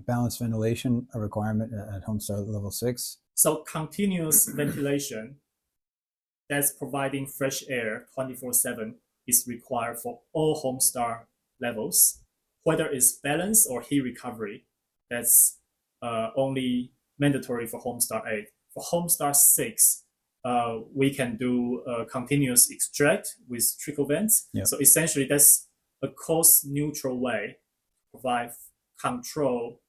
balanced ventilation a requirement at Homestar Level 6? So continuous ventilation that's providing fresh air 24/7 is required for all Homestar levels, whether it's balance or heat recovery. That's only mandatory for Homestar 8. For Homestar 6, we can do continuous extract with trickle vents. Yep. So essentially, that's a cost-neutral way to provide control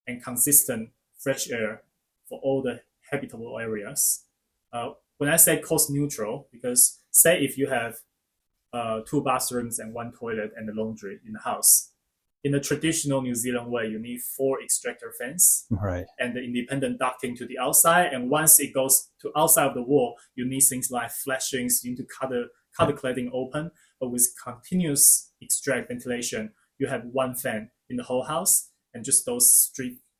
and consistent fresh air for all the habitable areas. When I say cost-neutral, because say if you have 2 bathrooms and 1 toilet and a laundry in the house. In the traditional New Zealand way, you need 4 extractor fans Right. and the independent ducting to the outside. And once it goes to outside of the wall, you need things like flashings. You need to cut the cladding open. But with continuous extract ventilation, you have 1 fan in the whole house and just those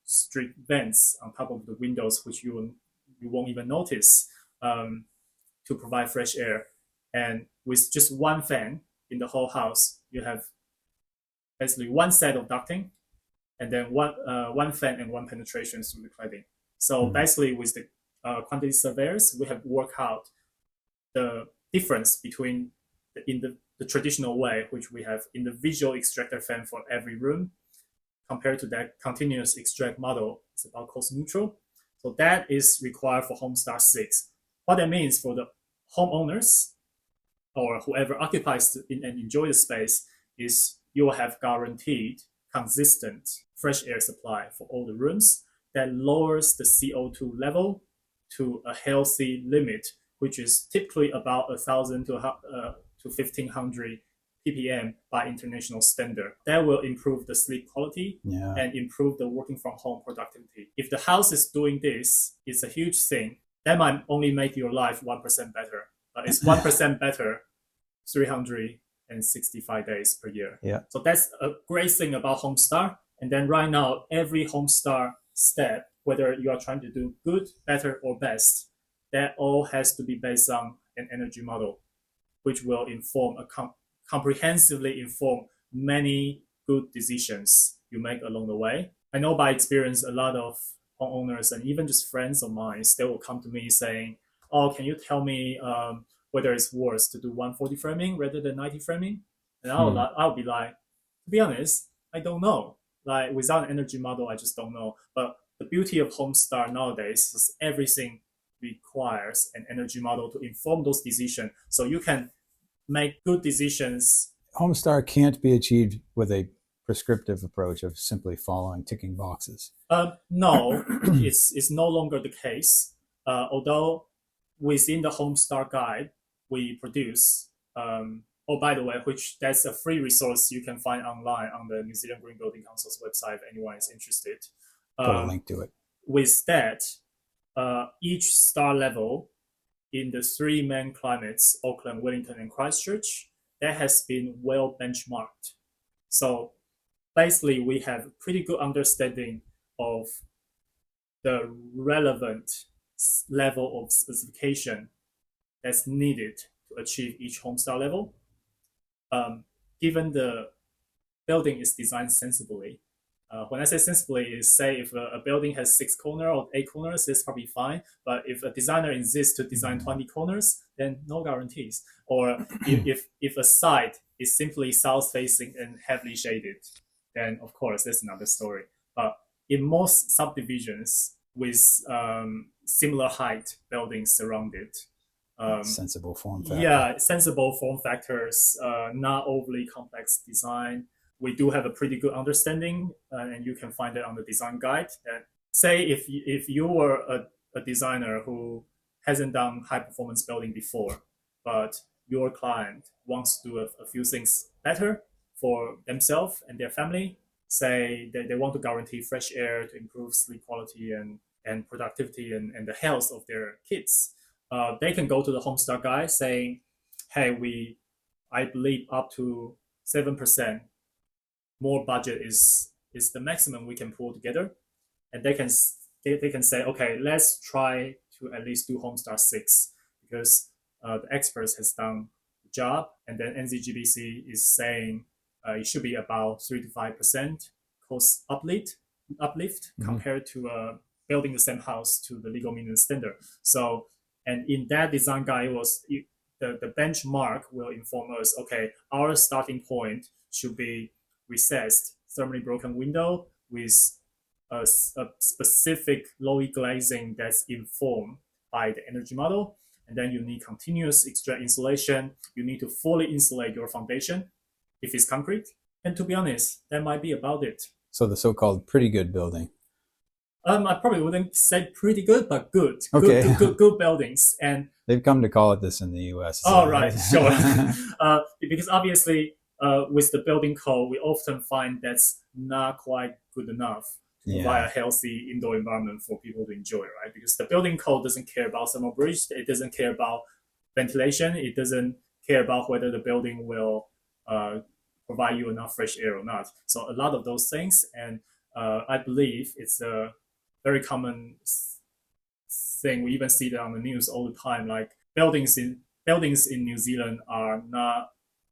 street vents on top of the windows, which you won't even notice, to provide fresh air. And with just 1 fan in the whole house, you have basically 1 set of ducting, and then one fan and 1 penetration through the cladding. So basically, with the quantity surveyors, we have worked out the difference between the traditional way, which we have individual extractor fan for every room, compared to that continuous extract model. It's about cost neutral. So that is required for Homestar 6. What that means for the homeowners or whoever occupies and enjoy the space is you will have guaranteed consistent fresh air supply for all the rooms that lowers the CO2 level to a healthy limit, which is typically about 1,000 to 1,500 ppm by international standard. That will improve the sleep quality and improve the working from home productivity. If the house is doing this, it's a huge thing. That might only make your life 1% better, but it's 1% better 365 days per year. Yeah. So that's a great thing about Homestar. And then right now, every Homestar step, whether you are trying to do good, better, or best, that all has to be based on an energy model, which will comprehensively inform many good decisions you make along the way. I know by experience, a lot of homeowners and even just friends of mine, they will come to me saying, "Oh, can you tell me whether it's worse to do 140 framing rather than 90 framing?" And I'll be like, to be honest, I don't know. Like, without an energy model, I just don't know. But the beauty of Homestar nowadays is everything requires an energy model to inform those decisions, so you can make good decisions. Homestar can't be achieved with a prescriptive approach of simply ticking boxes. No, it's no longer the case. Although within the Homestar guide we produce, by the way, which that's a free resource you can find online on the New Zealand Green Building Council's website if anyone is interested. Put a link to it. With that, each star level in the 3 main climates, Auckland, Wellington, and Christchurch, that has been well benchmarked. So basically, we have pretty good understanding of the relevant level of specification that's needed to achieve each Homestar level. Given the building is designed sensibly, when I say sensibly, is say if a building has 6 corners or 8 corners, it's probably fine. But if a designer insists to design 20 corners, then no guarantees. Or if a site is simply south-facing and heavily shaded, then of course that's another story. But in most subdivisions with similar height buildings surrounded, sensible form factor. Yeah, sensible form factors, not overly complex design. We do have a pretty good understanding, and you can find it on the design guide. That say if you were a designer who hasn't done high performance building before, but your client wants to do a few things better for themselves and their family, say that they want to guarantee fresh air to improve sleep quality and productivity and the health of their kids, they can go to the Homestar guide saying, hey, I believe up to 7% more budget is the maximum we can pull together. And they can say, okay, let's try to at least do Homestar 6 because the experts has done the job. And then NZGBC is saying it should be about 3 to 5% cost uplift compared to building the same house to the legal minimum standard. So, and in that design guide the benchmark will inform us, okay, our starting point should be recessed, thermally broken window with a specific low-E glazing that's informed by the energy model. And then you need continuous extract insulation. You need to fully insulate your foundation if it's concrete. And to be honest, that might be about it. So the so-called pretty good building. I probably wouldn't say pretty good, but good. Okay. Good buildings. And they've come to call it this in the U.S. Oh, right, sure. Because obviously, with the building code, we often find that's not quite good enough to provide a healthy indoor environment for people to enjoy, right? Because the building code doesn't care about thermal bridge, it doesn't care about ventilation, it doesn't care about whether the building will provide you enough fresh air or not. So a lot of those things, and I believe it's a very common thing. We even see that on the news all the time. Like buildings in New Zealand are not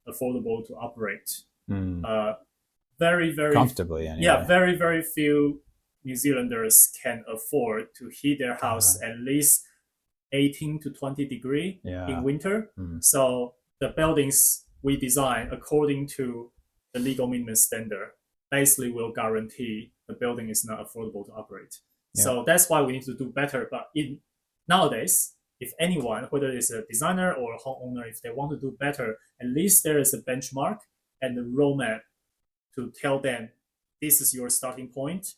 affordable to operate. Very comfortably. Anyway. Yeah, very few New Zealanders can afford to heat their house at least 18 to 20 degree in winter. So the buildings we design according to the legal minimum standard basically will guarantee the building is not affordable to operate. So that's why we need to do better. But nowadays, if anyone, whether it's a designer or a homeowner, if they want to do better, at least there is a benchmark and a roadmap to tell them this is your starting point,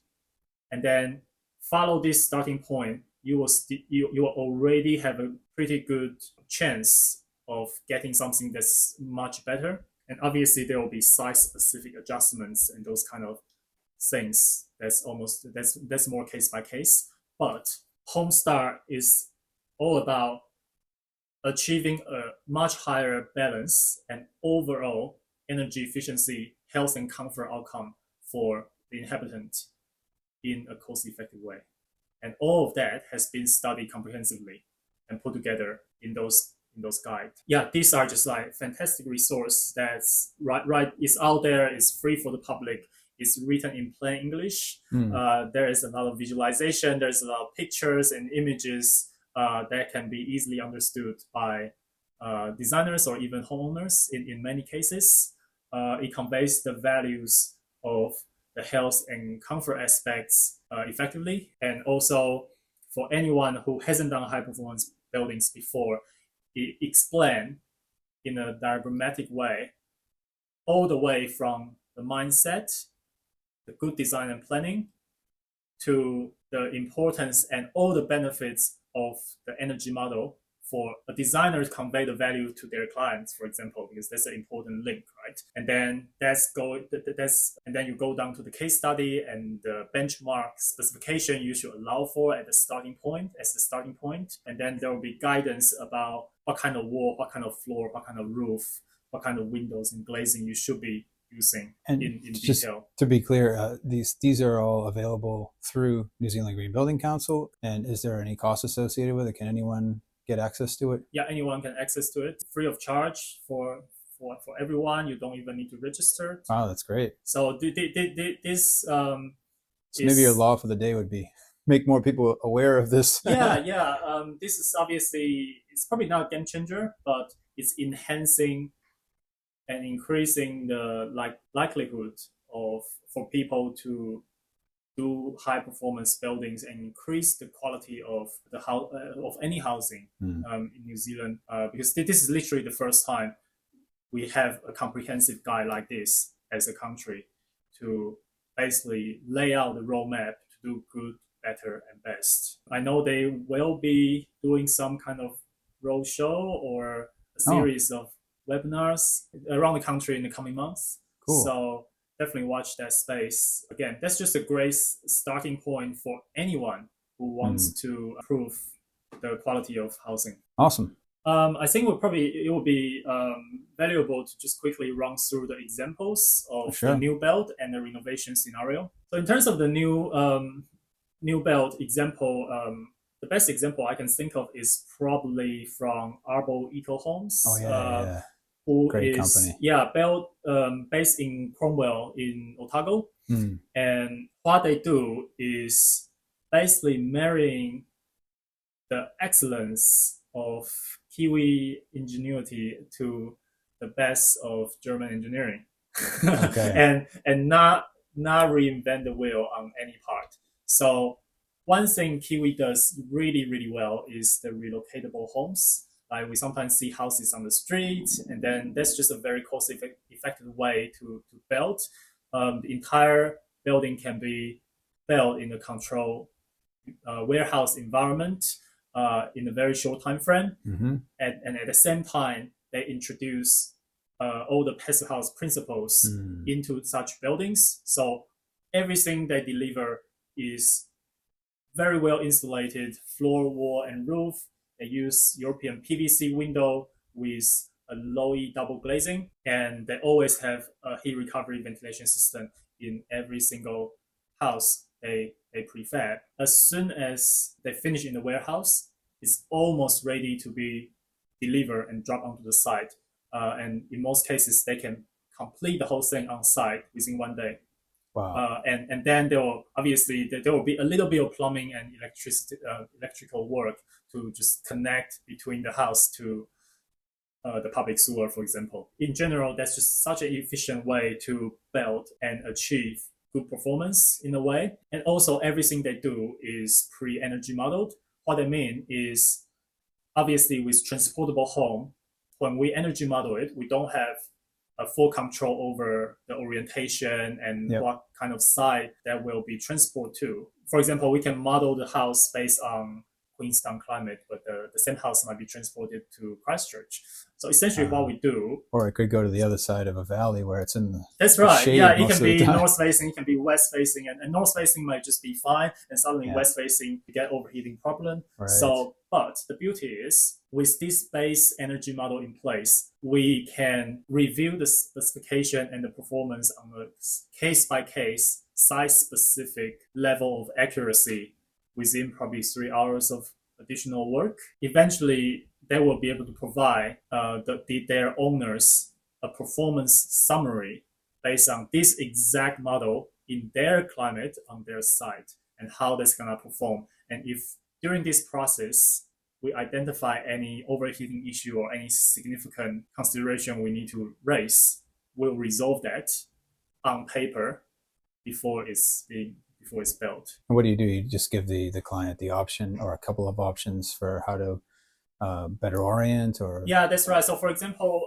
and then follow this starting point. You will already have a pretty good chance of getting something that's much better. And obviously, there will be site-specific adjustments and those kind of things. That's more case by case. But Homestar is all about achieving a much higher balance and overall energy efficiency, health, and comfort outcome for the inhabitant in a cost-effective way. And all of that has been studied comprehensively and put together in those guides. Yeah, these are just like fantastic resource that's right. It's out there. It's free for the public. It's written in plain English. There is a lot of visualization. There's a lot of pictures and images that can be easily understood by designers or even homeowners in many cases. It conveys the values of the health and comfort aspects effectively. And also for anyone who hasn't done high performance buildings before, it explains in a diagrammatic way all the way from the mindset, the good design and planning, to the importance and all the benefits of the energy model for a designer to convey the value to their clients, for example, because that's an important link, right? And then you go down to the case study and the benchmark specification you should allow for as the starting point. And then there will be guidance about what kind of wall, what kind of floor, what kind of roof, what kind of windows and glazing you should be using in detail. To be clear, these are all available through New Zealand Green Building Council. And is there any cost associated with it? Can anyone get access to it? Yeah, anyone can access to it, free of charge for everyone. You don't even need to register. Wow, that's great. So this so maybe your law for the day would be make more people aware of this. This is obviously, it's probably not a game changer, but it's enhancing and increasing the likelihood for people to do high performance buildings and increase the quality of the of any housing in New Zealand, because this is literally the first time we have a comprehensive guide like this as a country to basically lay out the roadmap to do good, better, and best. I know they will be doing some kind of roadshow or a series of webinars around the country in the coming months. Cool. So definitely watch that space. Again, that's just a great starting point for anyone who wants to improve the quality of housing. Awesome. I think it would be valuable to just quickly run through the examples of the new build and the renovation scenario. So in terms of the new build example, the best example I can think of is probably from Arbo Eco Homes. Who Great is company. based in Cromwell in Otago. And what they do is basically marrying the excellence of Kiwi ingenuity to the best of German engineering. and not reinvent the wheel on any part. So one thing Kiwi does really, really well is the relocatable homes. Like we sometimes see houses on the street, and then that's just a very cost-effective way to build. The entire building can be built in a controlled warehouse environment in a very short time frame. Mm-hmm. And at the same time, they introduce all the passive house principles into such buildings. So everything they deliver is very well insulated, floor, wall, and roof. They use European PVC window with a low E double glazing, and they always have a heat recovery ventilation system in every single house they prefab. As soon as they finish in the warehouse, it's almost ready to be delivered and dropped onto the site. And in most cases, they can complete the whole thing on site within 1 day. Wow. And then there will be a little bit of plumbing and electrical work to just connect between the house to the public sewer, for example. In general, that's just such an efficient way to build and achieve good performance in a way. And also everything they do is pre-energy modeled. What I mean is, obviously with transportable home, when we energy model it, we don't have a full control over the orientation and what kind of site that will be transported to. For example, we can model the house based on Queenstown climate, but the same house might be transported to Christchurch. So essentially what we do... Or it could go to the other side of a valley where it's in the That's right. shade. Yeah, it can be north facing, it can be west facing, and north facing might just be fine, and suddenly west facing, you get overheating problem. Right. So, but the beauty is, with this base energy model in place, we can review the specification and the performance on a case-by-case, site-specific level of accuracy within probably 3 hours of additional work. Eventually, they will be able to provide their owners a performance summary based on this exact model in their climate on their site and how that's going to perform. And if during this process, we identify any overheating issue or any significant consideration we need to raise, we'll resolve that on paper before it's built. And what do? You just give the client the option or a couple of options for how to better orient? Or yeah, that's right. So for example,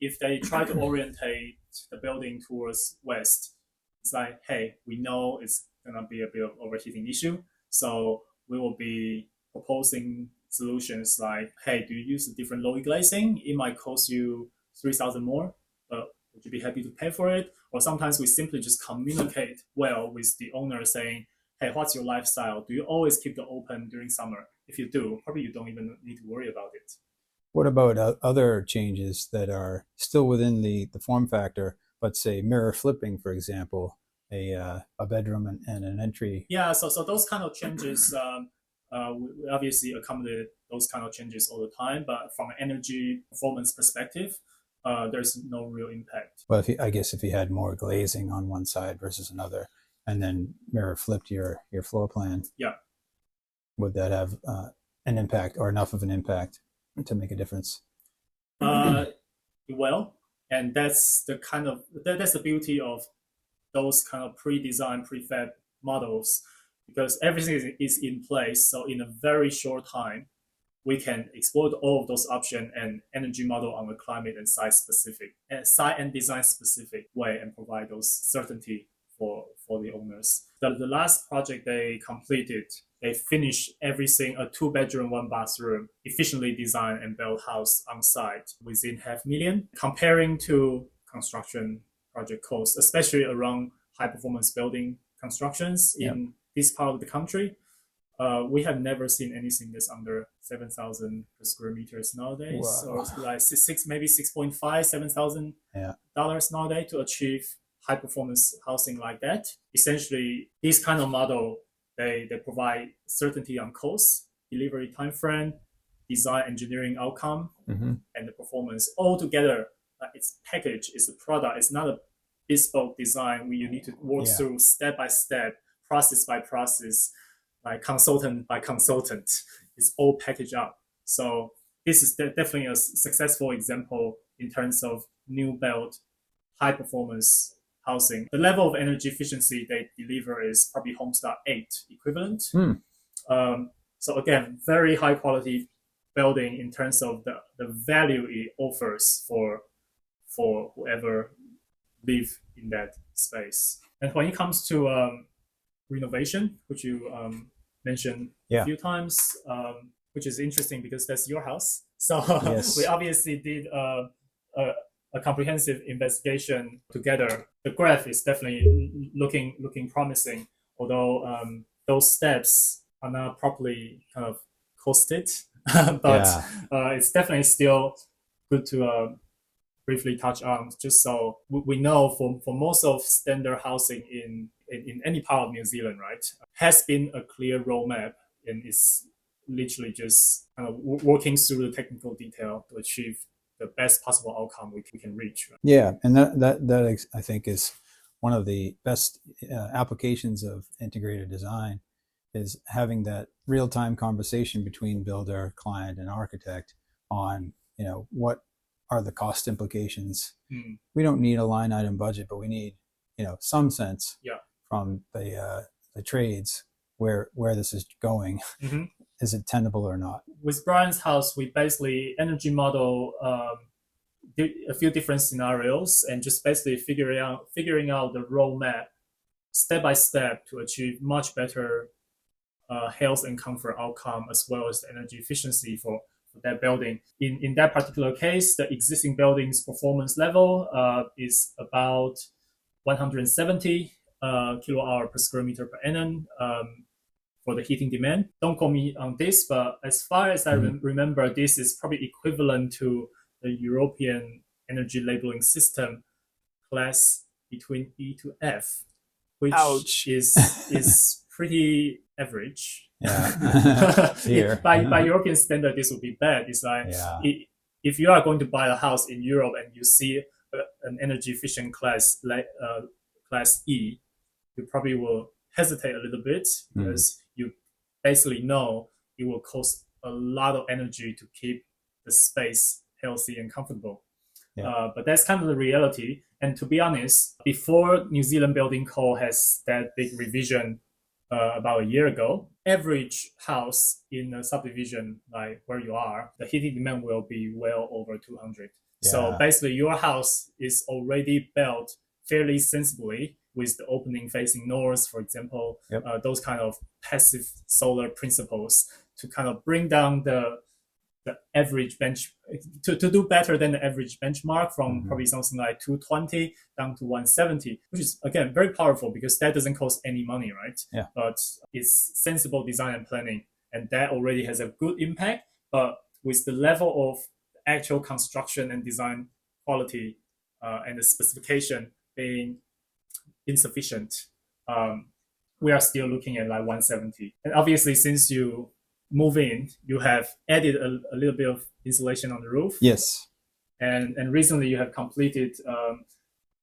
if they try to orientate the building towards west, it's like, hey, we know it's gonna be a bit of overheating issue, so we will be proposing solutions like, hey, do you use a different low glazing? It might cost you 3,000 more, but would you be happy to pay for it? Or sometimes we simply just communicate well with the owner saying, hey, what's your lifestyle? Do you always keep the open during summer? If you do, probably you don't even need to worry about it. What about other changes that are still within the form factor, but say mirror flipping, for example, a bedroom and an entry? Yeah, so those kind of changes, we obviously accommodate those kind of changes all the time, but from an energy performance perspective, there's no real impact. Well, I guess if you had more glazing on one side versus another, and then mirror flipped your floor plan, would that have an impact or enough of an impact to make a difference? Well, and that's the beauty of those kind of pre-designed prefab models, because everything is in place. So in a very short time, we can explore all of those options and energy model on a climate and site and design specific way and provide those certainty for the owners. The last project they completed, they finished everything, a 2-bedroom, 1-bathroom, efficiently designed and built house on site within $500,000. Comparing to construction project costs, especially around high performance building constructions in this part of the country, we have never seen anything that's under 7,000 per square meters nowadays. Wow. So like maybe $6.5, $7,000 nowadays to achieve high performance housing like that. Essentially, this kind of model, they provide certainty on cost, delivery time frame, design engineering outcome, and the performance all together. It's package, it's a product, it's not a bespoke design where you need to work through step by step, process by process, by consultant by consultant. It's all packaged up. So this is definitely a successful example in terms of new build, high performance housing. The level of energy efficiency they deliver is probably Homestar 8 equivalent. So again, very high quality building in terms of the value it offers for whoever live in that space. And when it comes to renovation, which you mentioned Yeah. a few times, which is interesting because that's your house. So Yes. we obviously did a comprehensive investigation together. The graph is definitely looking promising, although those steps are not properly kind of costed. But it's definitely still good to briefly touch on, just so we know for most of standard housing in any part of New Zealand, right, has been a clear roadmap, and it's literally just kind of working through the technical detail to achieve the best possible outcome we can reach. Right? Yeah, and that I think is one of the best applications of integrated design, is having that real-time conversation between builder, client, and architect on, what are the cost implications. We don't need a line item budget, but we need, some sense from the trades where this is going. Mm-hmm. Is it tenable or not? With Brian's house, we basically energy model a few different scenarios and just basically figuring out the roadmap step by step to achieve much better health and comfort outcome, as well as the energy efficiency for that building. In that particular case, the existing building's performance level is about 170 kilowatt hour per square meter per annum for the heating demand. Don't quote me on this, but as far as I remember, this is probably equivalent to the European energy labeling system class between E to F, which is pretty average. Yeah. By European standard, this would be bad. It's like if you are going to buy a house in Europe and you see an energy efficient class like class E, you probably will hesitate a little bit because you basically know it will cost a lot of energy to keep the space healthy and comfortable. But that's kind of the reality. And to be honest, before New Zealand Building Code has that big revision about a year ago, average house in a subdivision like where you are, the heating demand will be well over 200. So basically your house is already built fairly sensibly with the opening facing north, for example, those kind of passive solar principles to kind of bring down the average bench to do better than the average benchmark from probably something like 220 down to 170, which is again very powerful because that doesn't cost any money, right? But it's sensible design and planning, and that already has a good impact. But with the level of actual construction and design quality and the specification being insufficient, we are still looking at like 170. And obviously, since you move in, you have added a little bit of insulation on the roof. Yes. And recently you have completed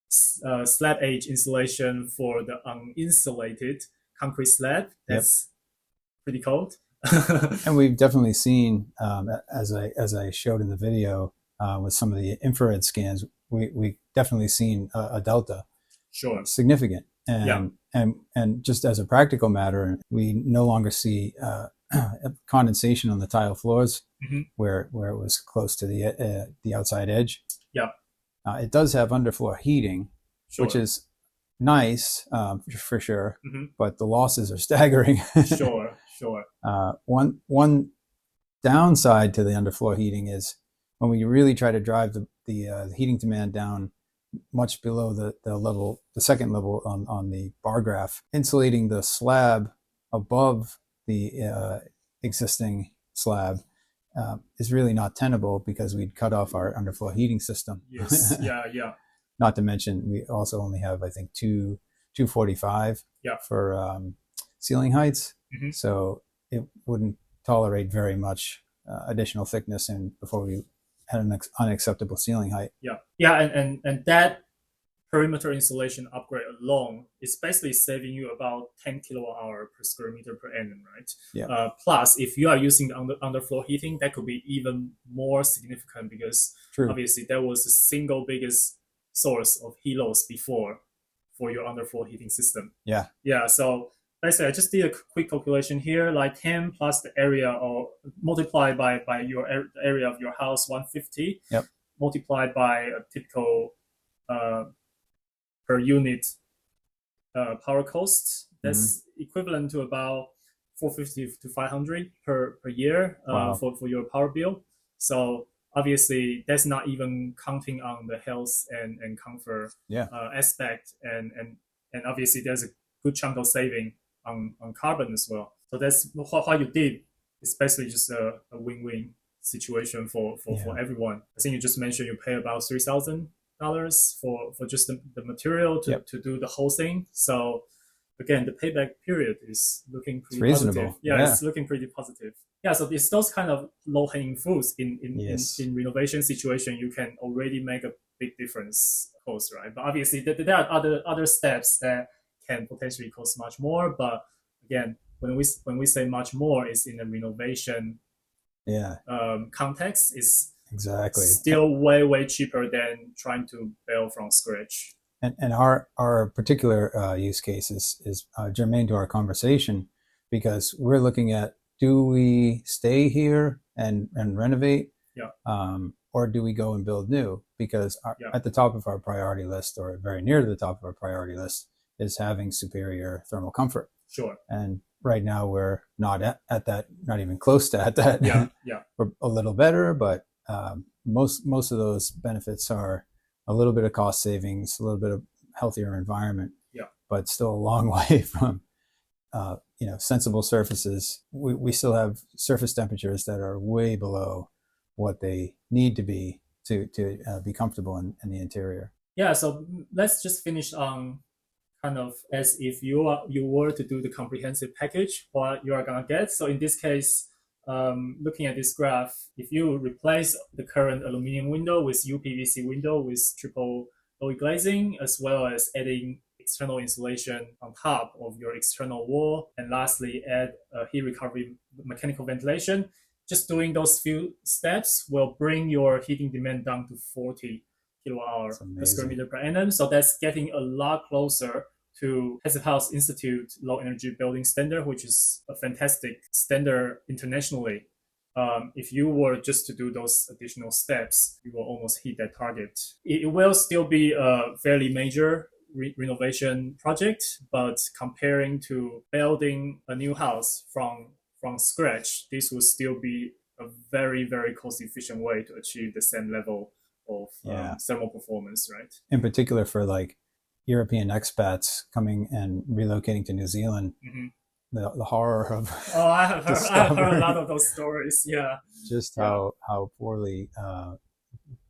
slab edge insulation for the uninsulated concrete slab. That's pretty cold. And we've definitely seen, as I showed in the video, with some of the infrared scans, we definitely seen a delta. Sure. Significant. And just as a practical matter, we no longer see condensation on the tile floors where it was close to the outside edge. It does have underfloor heating, which is nice for sure, but the losses are staggering. Sure. One downside to the underfloor heating is when we really try to drive the heating demand down much below the second level on the bar graph, insulating the slab above the existing slab is really not tenable because we'd cut off our underfloor heating system. Yes. Not to mention we also only have, I think, 245 for ceiling heights, so it wouldn't tolerate very much additional thickness before we had an unacceptable ceiling height. And that perimeter insulation upgrade alone is basically saving you about 10 kilowatt hour per square meter per annum, right? Plus, if you are using the underfloor heating, that could be even more significant because obviously that was the single biggest source of heat loss before for your underfloor heating system. So basically, I just did a quick calculation here, like 10 plus the area, or multiplied by your area of your house, 150, multiplied by a typical per unit power cost. That's equivalent to about 450 to 500 per year Wow. for your power bill. So obviously, that's not even counting on the health and comfort Yeah. aspect, and obviously there's a good chunk of saving on carbon as well. So that's what you did. It's basically just a win-win situation for everyone. I think you just mentioned you pay about $3,000 for just the material to do the whole thing. So again, the payback period is looking pretty reasonable. positive. Yeah, it's looking pretty positive. Yeah, so it's those kind of low-hanging fruits in renovation situation. You can already make a big difference, of course, right? But obviously, there are other steps that can potentially cost much more. But again, when we say much more, is in a renovation context. Is exactly still way cheaper than trying to build from scratch. And our particular use case is germane to our conversation, because we're looking at, do we stay here and renovate, or do we go and build new? Because at the top of our priority list, or very near to the top of our priority list, is having superior thermal comfort. Sure. And right now we're not at that, not even close to at that. We're a little better, but most of those benefits are a little bit of cost savings, a little bit of healthier environment, but still a long way from sensible surfaces. We still have surface temperatures that are way below what they need to be comfortable in the interior. Yeah, so let's just finish on kind of as if you were to do the comprehensive package, what you are gonna get. So in this case, looking at this graph, if you replace the current aluminum window with UPVC window with triple OE glazing, as well as adding external insulation on top of your external wall, and lastly add heat recovery mechanical ventilation, just doing those few steps will bring your heating demand down to 40 kilowatt-hour per square meter per annum. So that's getting a lot closer to Passive House Institute Low Energy Building Standard, which is a fantastic standard internationally. If you were just to do those additional steps, you will almost hit that target. It will still be a fairly major renovation project, but comparing to building a new house from scratch, this will still be a very, very cost-efficient way to achieve the same level of thermal performance, right? In particular for like European expats coming and relocating to New Zealand, the horror of I have heard a lot of those stories. Yeah, just how poorly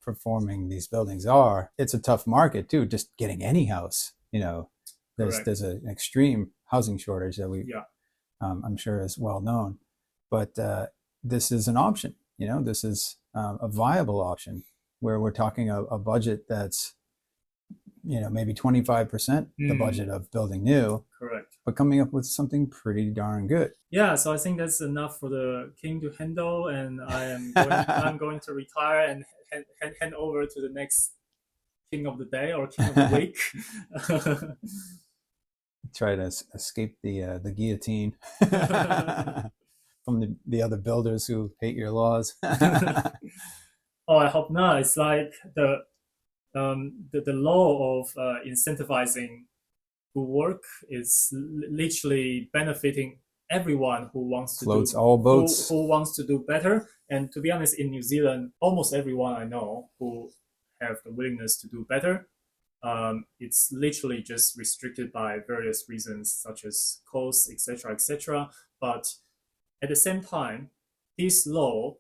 performing these buildings are. It's a tough market too. Just getting any house, there's an extreme housing shortage that I'm sure is well known. But this is an option. This is a viable option where we're talking a budget that's maybe 25% the budget of building new. Correct. But coming up with something pretty darn good. Yeah, so I think that's enough for the king to handle, and I'm going to retire and hand over to the next king of the day or king of the week. Try to escape the guillotine from the other builders who hate your laws. Oh, I hope not. It's like the law of incentivizing good work is literally benefiting everyone who wants to floats all boats. Who wants to do better. And to be honest, in New Zealand, almost everyone I know who have the willingness to do better, it's literally just restricted by various reasons such as costs, etc. But at the same time, this law,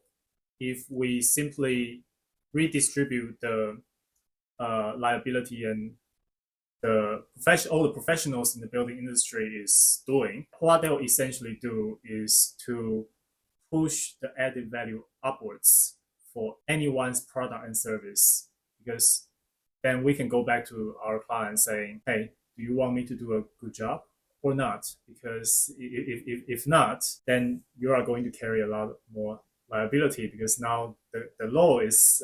if we simply redistribute the liability and all the professionals in the building industry is doing, what they'll essentially do is to push the added value upwards for anyone's product and service, because then we can go back to our clients saying, hey, do you want me to do a good job or not? Because if not, then you are going to carry a lot more liability, because now the law is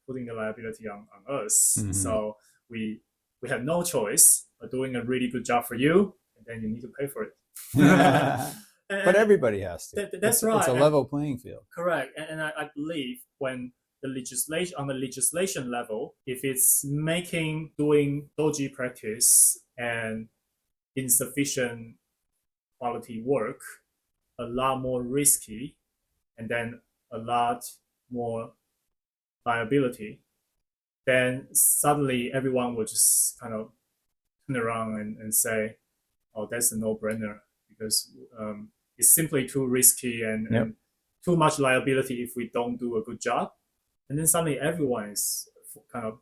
putting the liability on us. So we have no choice but doing a really good job for you, and then you need to pay for it. But everybody has to. That's right. It's a level playing field. Correct. And I believe when the legislation, on the legislation level, if it's doing dodgy practice and insufficient quality work a lot more risky and then a lot more liability, then suddenly everyone will just kind of turn around and say, oh, that's a no-brainer, because it's simply too risky and too much liability if we don't do a good job. And then suddenly everyone is kind of,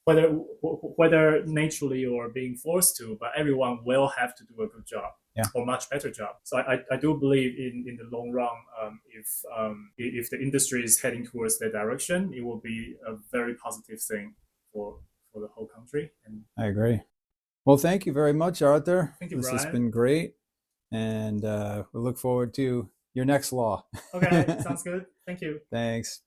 whether naturally or being forced to, but everyone will have to do a good job or much better job. So I do believe in the long run, if the industry is heading towards that direction, it will be a very positive thing for the whole country. And I agree. Well, thank you very much, Arthur. Thank you, This Brian. has been great. And we look forward to your next law. Okay, sounds good. Thank you. Thanks.